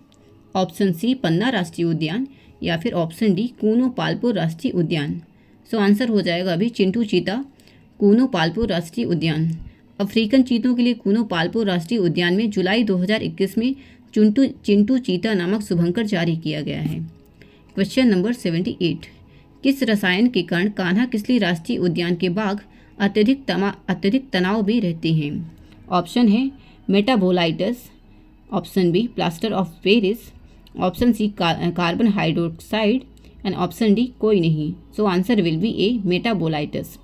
ऑप्शन सी पन्ना राष्ट्रीय उद्यान या फिर ऑप्शन डी कूनो पालपुर राष्ट्रीय उद्यान। सो आंसर हो जाएगा अभी चिंटू चीता, कूनो पालपुर राष्ट्रीय उद्यान। अफ्रीकन चीतों के लिए कूनो पालपुर राष्ट्रीय उद्यान में जुलाई 2021 में चिंटू चीता नामक शुभंकर जारी किया गया है। क्वेश्चन नंबर 78, किस रसायन के कारण कान्हा किसली राष्ट्रीय उद्यान के बाघ अत्यधिक तनाव में रहते हैं? ऑप्शन है metabolites, option B plaster of Paris, option C carbon hydroxide and option D कोई नहीं। So answer will be A, metabolites.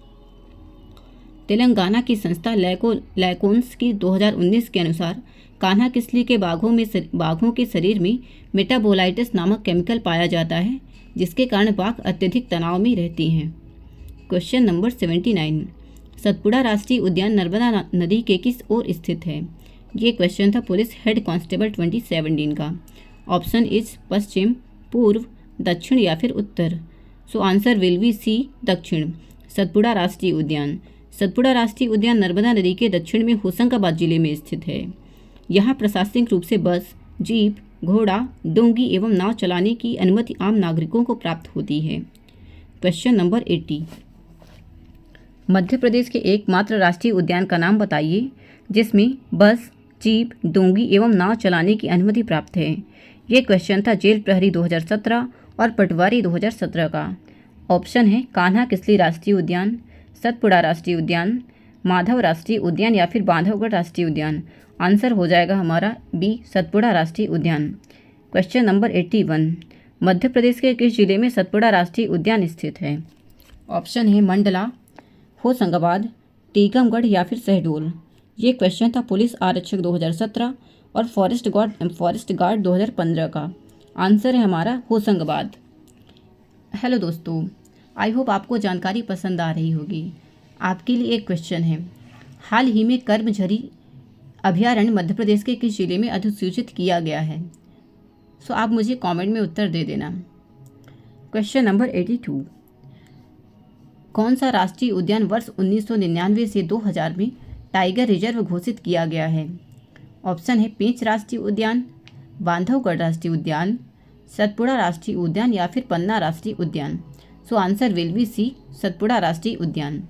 Telangana की संस्था लैकोन्स की 2019 के अनुसार कान्हा किसली के बाघों के शरीर में मेटाबोलाइटस नामक केमिकल पाया जाता है, जिसके कारण बाघ अत्यधिक तनाव में रहते हैं। क्वेश्चन नंबर 79, सतपुड़ा राष्ट्रीय उद्यान नर्मदा नदी के किस ओर स्थित है? ये क्वेश्चन था पुलिस हेड कांस्टेबल 2017 का। ऑप्शन इज पश्चिम, पूर्व, दक्षिण या फिर उत्तर। So answer will be C, दक्षिण। सतपुड़ा राष्ट्रीय उद्यान, सतपुड़ा राष्ट्रीय उद्यान नर्मदा नदी के दक्षिण में होशंगाबाद जिले में स्थित है। यहाँ प्रशासनिक रूप से बस, जीप, घोड़ा, डोंगी एवं नाव चलाने की अनुमति आम नागरिकों को प्राप्त होती है। क्वेश्चन नंबर 80, मध्य प्रदेश के एकमात्र राष्ट्रीय उद्यान का नाम बताइए जिसमें बस, जीप, डोंगी एवं नाव चलाने की अनुमति प्राप्त है। ये क्वेश्चन था जेल प्रहरी 2017 और पटवारी 2017 का। ऑप्शन है कान्हा किसली राष्ट्रीय उद्यान, सतपुड़ा राष्ट्रीय उद्यान, माधव राष्ट्रीय उद्यान या फिर बांधवगढ़ राष्ट्रीय उद्यान। आंसर हो जाएगा हमारा बी, सतपुड़ा राष्ट्रीय उद्यान। क्वेश्चन नंबर 81, मध्य प्रदेश के किस जिले में सतपुड़ा राष्ट्रीय उद्यान स्थित है? ऑप्शन है मंडला, होशंगाबाद, टीकमगढ़ या फिर शहडोल। ये क्वेश्चन था पुलिस आरक्षक 2017 और फॉरेस्ट गार्ड 2015 का। आंसर है हमारा होशंगाबाद। हेलो दोस्तों, आई होप आपको जानकारी पसंद आ रही होगी। आपके लिए एक क्वेश्चन है, हाल ही में कर्मझरी अभयारण्य मध्य प्रदेश के किस जिले में अधिसूचित किया गया है? सो आप मुझे कमेंट में उत्तर दे देना। क्वेश्चन नंबर 82, कौन सा राष्ट्रीय उद्यान वर्ष 1999 से 2000 में टाइगर रिजर्व घोषित किया गया है? ऑप्शन है पेंच राष्ट्रीय उद्यान, बांधवगढ़ राष्ट्रीय उद्यान, सतपुड़ा राष्ट्रीय उद्यान या फिर पन्ना राष्ट्रीय उद्यान। So answer will be C, Satpura राष्ट्रीय उद्यान।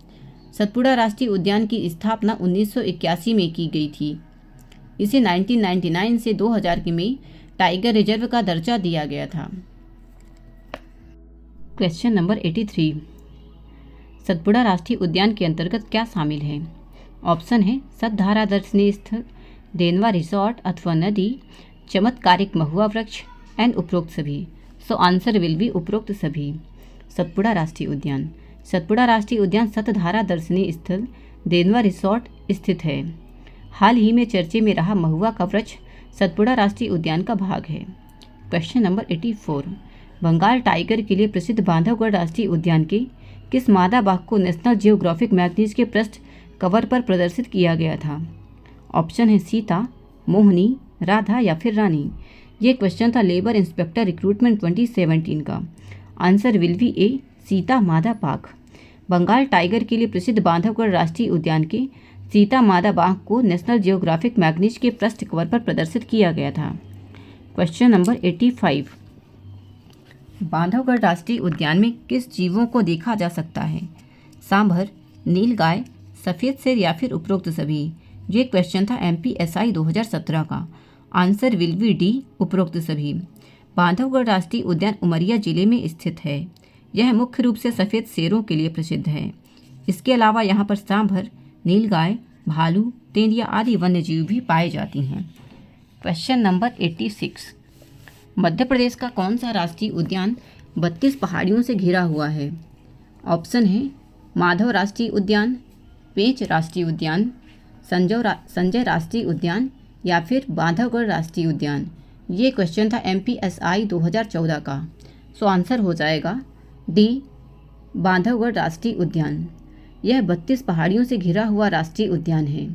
सतपुड़ा राष्ट्रीय उद्यान की स्थापना 1981 में की गई थी। इसे 1999 से 2000 में टाइगर रिजर्व का दर्जा दिया गया था। क्वेश्चन नंबर 83, सतपुड़ा राष्ट्रीय उद्यान के अंतर्गत क्या शामिल है? ऑप्शन है सतधारा दर्शनीय स्थल, देनवा रिसोर्ट अथवा नदी, चमत्कारिक महुआ वृक्ष एंड उपरोक्त सभी। सो आंसर विल बी उपरोक्त सभी। सतपुड़ा राष्ट्रीय उद्यान, सतपुड़ा राष्ट्रीय उद्यान सतधारा दर्शनीय स्थल, देनवा रिसोर्ट स्थित है। हाल ही में चर्चे में रहा महुआ का वृक्ष सतपुड़ा राष्ट्रीय उद्यान का भाग है। क्वेश्चन नंबर 84, बंगाल टाइगर के लिए प्रसिद्ध बांधवगढ़ राष्ट्रीय उद्यान के किस मादा बाघ को नेशनल जियोग्राफिक मैगजीन के पृष्ठ कवर पर प्रदर्शित किया गया था? ऑप्शन है सीता, मोहिनी, राधा या फिर रानी। ये क्वेश्चन था लेबर इंस्पेक्टर रिक्रूटमेंट 2017 का। आंसर विल बी ए, सीता मादा बाघ। बंगाल टाइगर के लिए प्रसिद्ध बांधवगढ़ राष्ट्रीय उद्यान के सीता मादा बाघ को नेशनल जियोग्राफिक मैगजीन के पृष्ठ कवर पर प्रदर्शित किया गया था। क्वेश्चन नंबर 85, बांधवगढ़ राष्ट्रीय उद्यान में किस जीवों को देखा जा सकता है? सांभर, नीलगाय, सफ़ेद शेर या फिर उपरोक्त सभी। ये क्वेश्चन था MPSI 2017 का। आंसर विल बी डी, उपरोक्त सभी। बांधवगढ़ राष्ट्रीय उद्यान उमरिया जिले में स्थित है। यह मुख्य रूप से सफ़ेद शेरों के लिए प्रसिद्ध है। इसके अलावा यहाँ पर सांभर, नीलगाय, भालू, तेंदुआ आदि वन्य जीव भी पाए जाती हैं। क्वेश्चन नंबर 86, मध्य प्रदेश का कौन सा राष्ट्रीय उद्यान 32 पहाड़ियों से घिरा हुआ है? ऑप्शन है माधव राष्ट्रीय उद्यान, पेंच राष्ट्रीय उद्यान, संजय राष्ट्रीय उद्यान या फिर बांधवगढ़ राष्ट्रीय उद्यान। ये क्वेश्चन था MPSI 2014 का। सो आंसर हो जाएगा डी, बांधवगढ़ राष्ट्रीय उद्यान। यह 32 पहाड़ियों से घिरा हुआ राष्ट्रीय उद्यान है।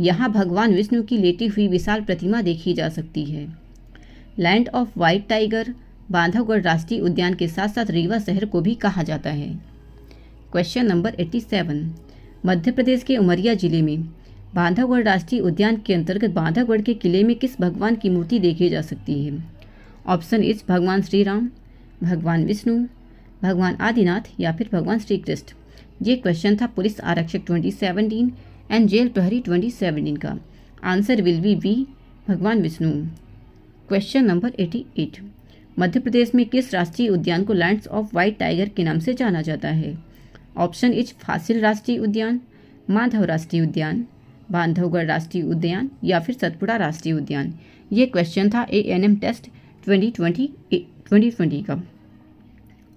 यहाँ भगवान विष्णु की लेटी हुई विशाल प्रतिमा देखी जा सकती है। Land of white tiger Bandhavgarh राष्ट्रीय उद्यान के साथ साथ रीवा शहर को भी कहा जाता है। क्वेश्चन नंबर 87, मध्य प्रदेश के उमरिया जिले में बांधवगढ़ राष्ट्रीय उद्यान के अंतर्गत बांधवगढ़ के किले में किस भगवान की मूर्ति देखी जा सकती है? ऑप्शन इज भगवान श्री राम, भगवान विष्णु, भगवान आदिनाथ या फिर भगवान श्री कृष्ण। ये क्वेश्चन था पुलिस आरक्षक 2017 एंड जेल प्रहरी 2017 का। आंसर विल बी बी, भगवान विष्णु। क्वेश्चन नंबर 88, मध्य प्रदेश में किस राष्ट्रीय उद्यान को लैंड्स ऑफ व्हाइट टाइगर के नाम से जाना जाता है? ऑप्शन इज फासिल राष्ट्रीय उद्यान, माधव राष्ट्रीय उद्यान, बांधवगढ़ राष्ट्रीय उद्यान या फिर सतपुड़ा राष्ट्रीय उद्यान। ये क्वेश्चन था ANM टेस्ट 2020 का।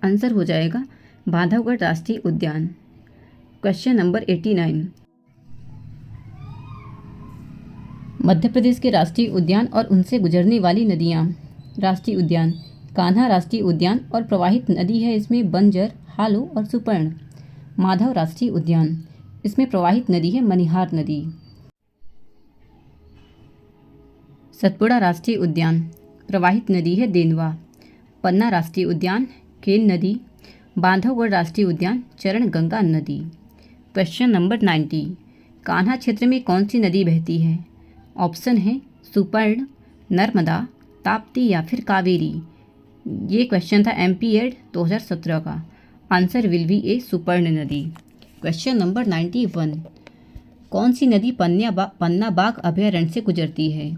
आंसर हो जाएगा बांधवगढ़ राष्ट्रीय उद्यान। क्वेश्चन नंबर 89, मध्य प्रदेश के राष्ट्रीय उद्यान और उनसे गुजरने वाली नदियाँ। राष्ट्रीय उद्यान कान्हा राष्ट्रीय उद्यान और प्रवाहित नदी है इसमें बंजर, हालो और सुपर्ण। माधव राष्ट्रीय उद्यान, इसमें प्रवाहित नदी है मनिहार नदी। सतपुड़ा राष्ट्रीय उद्यान, प्रवाहित नदी है देनवा। पन्ना राष्ट्रीय उद्यान, केन नदी। बांधवगढ़ राष्ट्रीय उद्यान, चरण गंगा नदी। क्वेश्चन नंबर 90, कान्हा क्षेत्र में कौन सी नदी बहती है? ऑप्शन है सुपर्ण, नर्मदा, ताप्ती या फिर कावेरी। ये क्वेश्चन था MP एड 2017 का। आंसर विल बी ए, सुपर्ण नदी। क्वेश्चन नंबर 91, कौन सी नदी पन्ना बाघ अभयारण्य से गुजरती है?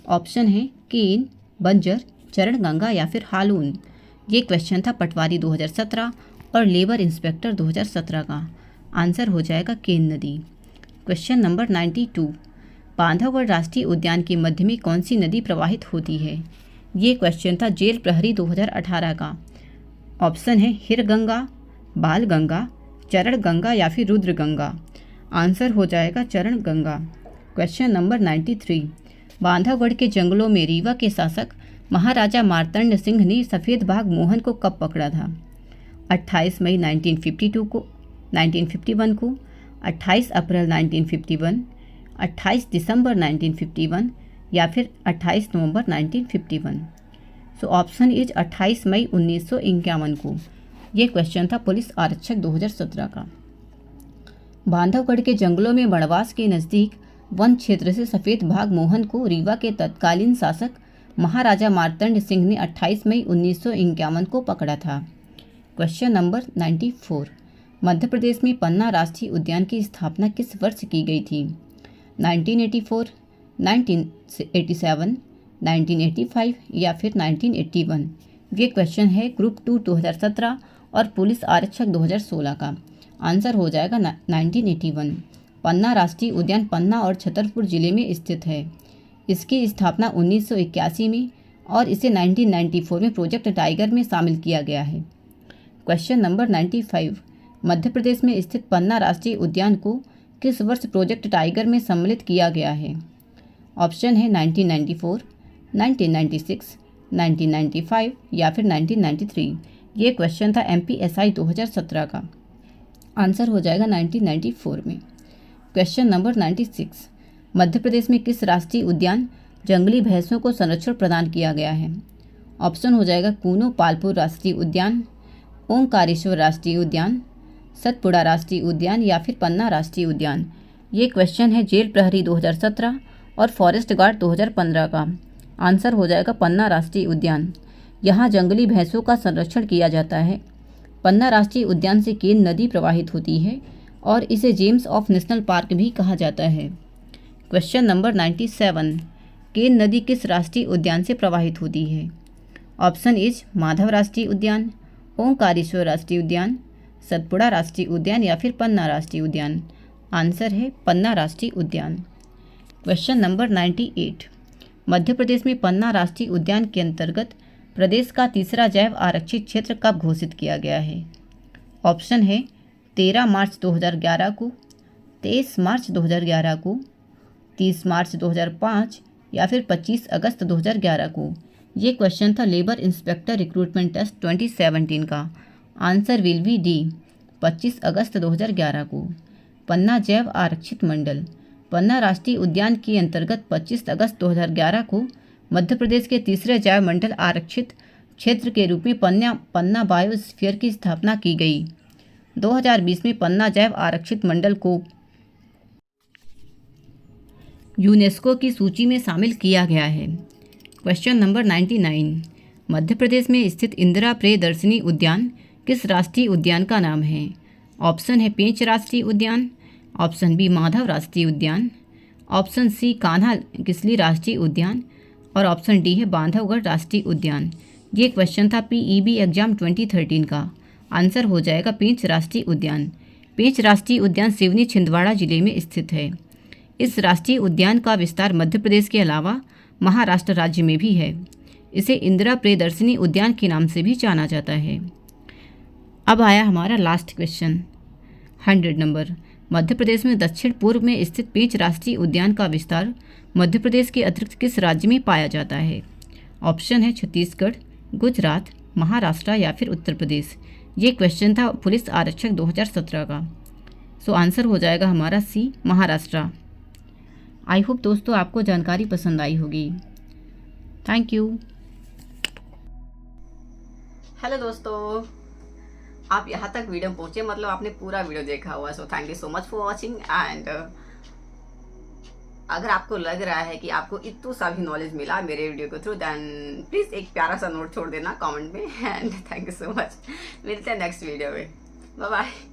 ऑप्शन है केन, बंजर, चरण गंगा या फिर हालून। ये क्वेश्चन था पटवारी 2017 और लेबर इंस्पेक्टर 2017 का। आंसर हो जाएगा केन नदी। क्वेश्चन नंबर 92, बांधवगढ़ राष्ट्रीय उद्यान के मध्य में कौन सी नदी प्रवाहित होती है? ये क्वेश्चन था जेल प्रहरी 2018 का। ऑप्शन है हिरगंगा, बालगंगा, चरण गंगा या फिर रुद्र गंगा। आंसर हो जाएगा चरण गंगा। क्वेश्चन नंबर 93, बांधवगढ़ के जंगलों में रीवा के शासक महाराजा मार्तंड सिंह ने सफ़ेद बाघ मोहन को कब पकड़ा था? 28 मई 1951 को, 28 अप्रैल 1951, 28 दिसंबर 1951 या फिर 28 नवंबर 1951। सो ऑप्शन इज 28 मई 1951 को। ये क्वेश्चन था पुलिस आरक्षक 2017 का। बांधवगढ़ के जंगलों में मड़वास के नज़दीक वन क्षेत्र से सफ़ेद बाघ मोहन को रीवा के तत्कालीन शासक महाराजा मार्तंड सिंह ने 28 मई 1951 को पकड़ा था। क्वेश्चन नंबर 94, मध्य प्रदेश में पन्ना राष्ट्रीय उद्यान की स्थापना किस वर्ष की गई थी? 1984, 1987, 1985 या फिर 1981। ये क्वेश्चन है ग्रुप 2 2017 और पुलिस आरक्षक 2016 का। आंसर हो जाएगा 1981। पन्ना राष्ट्रीय उद्यान पन्ना और छतरपुर जिले में स्थित है। इसकी स्थापना 1981 में और इसे 1994 में प्रोजेक्ट टाइगर में शामिल किया गया है। क्वेश्चन नंबर 95, मध्य प्रदेश में स्थित पन्ना राष्ट्रीय उद्यान को किस वर्ष प्रोजेक्ट टाइगर में सम्मिलित किया गया है? ऑप्शन है 1994, 1996, 1995 या फिर 1993। ये क्वेश्चन था MPSI 2017 का। आंसर हो जाएगा 1994 में। क्वेश्चन नंबर 96, मध्य प्रदेश में किस राष्ट्रीय उद्यान जंगली भैंसों को संरक्षण प्रदान किया गया है? ऑप्शन हो जाएगा कूनो पालपुर राष्ट्रीय उद्यान, ओंकारेश्वर राष्ट्रीय उद्यान, सतपुड़ा राष्ट्रीय उद्यान या फिर पन्ना राष्ट्रीय उद्यान। ये क्वेश्चन है जेल प्रहरी 2017 और फॉरेस्ट गार्ड 2015 का। आंसर हो जाएगा पन्ना राष्ट्रीय उद्यान। यहाँ जंगली भैंसों का संरक्षण किया जाता है। पन्ना राष्ट्रीय उद्यान से केन नदी प्रवाहित होती है और इसे जेम्स ऑफ नेशनल पार्क भी कहा जाता है। क्वेश्चन नंबर 97, केन नदी किस राष्ट्रीय उद्यान से प्रवाहित होती है? ऑप्शन इज माधव राष्ट्रीय उद्यान, ओंकारेश्वर राष्ट्रीय उद्यान, सतपुड़ा राष्ट्रीय उद्यान या फिर पन्ना राष्ट्रीय उद्यान। आंसर है पन्ना राष्ट्रीय उद्यान। क्वेश्चन नंबर 98, मध्य प्रदेश में पन्ना राष्ट्रीय उद्यान के अंतर्गत प्रदेश का तीसरा जैव आरक्षित क्षेत्र कब घोषित किया गया है? ऑप्शन है 13 मार्च 2011 को, 23 मार्च 2011 को, 30 मार्च 2005 या फिर 25 अगस्त 2011 को। ये क्वेश्चन था लेबर इंस्पेक्टर रिक्रूटमेंट टेस्ट 2017 का। आंसर विल बी डी, 25 अगस्त 2011 को। पन्ना जैव आरक्षित मंडल पन्ना राष्ट्रीय उद्यान के अंतर्गत 25 अगस्त 2011 को मध्य प्रदेश के तीसरे जैव मंडल आरक्षित क्षेत्र के रूप में पन्ना बायोस्फीयर की स्थापना की गई। 2020 में पन्ना जैव आरक्षित मंडल को यूनेस्को की सूची में शामिल किया गया है। क्वेश्चन नंबर 99, मध्य प्रदेश में स्थित इंदिरा प्रियदर्शनी उद्यान किस राष्ट्रीय उद्यान का नाम है? ऑप्शन है पेंच राष्ट्रीय उद्यान, ऑप्शन बी माधव राष्ट्रीय उद्यान, ऑप्शन सी कान्हा किसली राष्ट्रीय उद्यान और ऑप्शन डी है बांधवगढ़ राष्ट्रीय उद्यान। ये क्वेश्चन था PEB एग्जाम 2013 का। आंसर हो जाएगा पेंच राष्ट्रीय उद्यान। पेंच राष्ट्रीय उद्यान सिवनी छिंदवाड़ा जिले में स्थित है। इस राष्ट्रीय उद्यान का विस्तार मध्य प्रदेश के अलावा महाराष्ट्र राज्य में भी है। इसे इंदिरा प्रियदर्शनी उद्यान के नाम से भी जाना जाता है। अब आया हमारा लास्ट क्वेश्चन 100 नंबर। मध्य प्रदेश में दक्षिण पूर्व में स्थित पेंच राष्ट्रीय उद्यान का विस्तार मध्य प्रदेश के अतिरिक्त किस राज्य में पाया जाता है? ऑप्शन है छत्तीसगढ़, गुजरात, महाराष्ट्र या फिर उत्तर प्रदेश। ये क्वेश्चन था पुलिस आरक्षक 2017 का। सो आंसर हो जाएगा हमारा सी महाराष्ट्र। आई होप दोस्तों आपको जानकारी पसंद आई होगी। Thank you. हेलो दोस्तों, आप यहाँ तक वीडियो पहुँचे मतलब आपने पूरा वीडियो देखा हुआ है। So thank you so much for watching. And अगर आपको लग रहा है कि आपको इतना सा भी नॉलेज मिला मेरे वीडियो के थ्रू, देन प्लीज़ एक प्यारा सा नोट छोड़ देना कमेंट में। And thank you so much. मिलते हैं नेक्स्ट वीडियो में। Bye bye.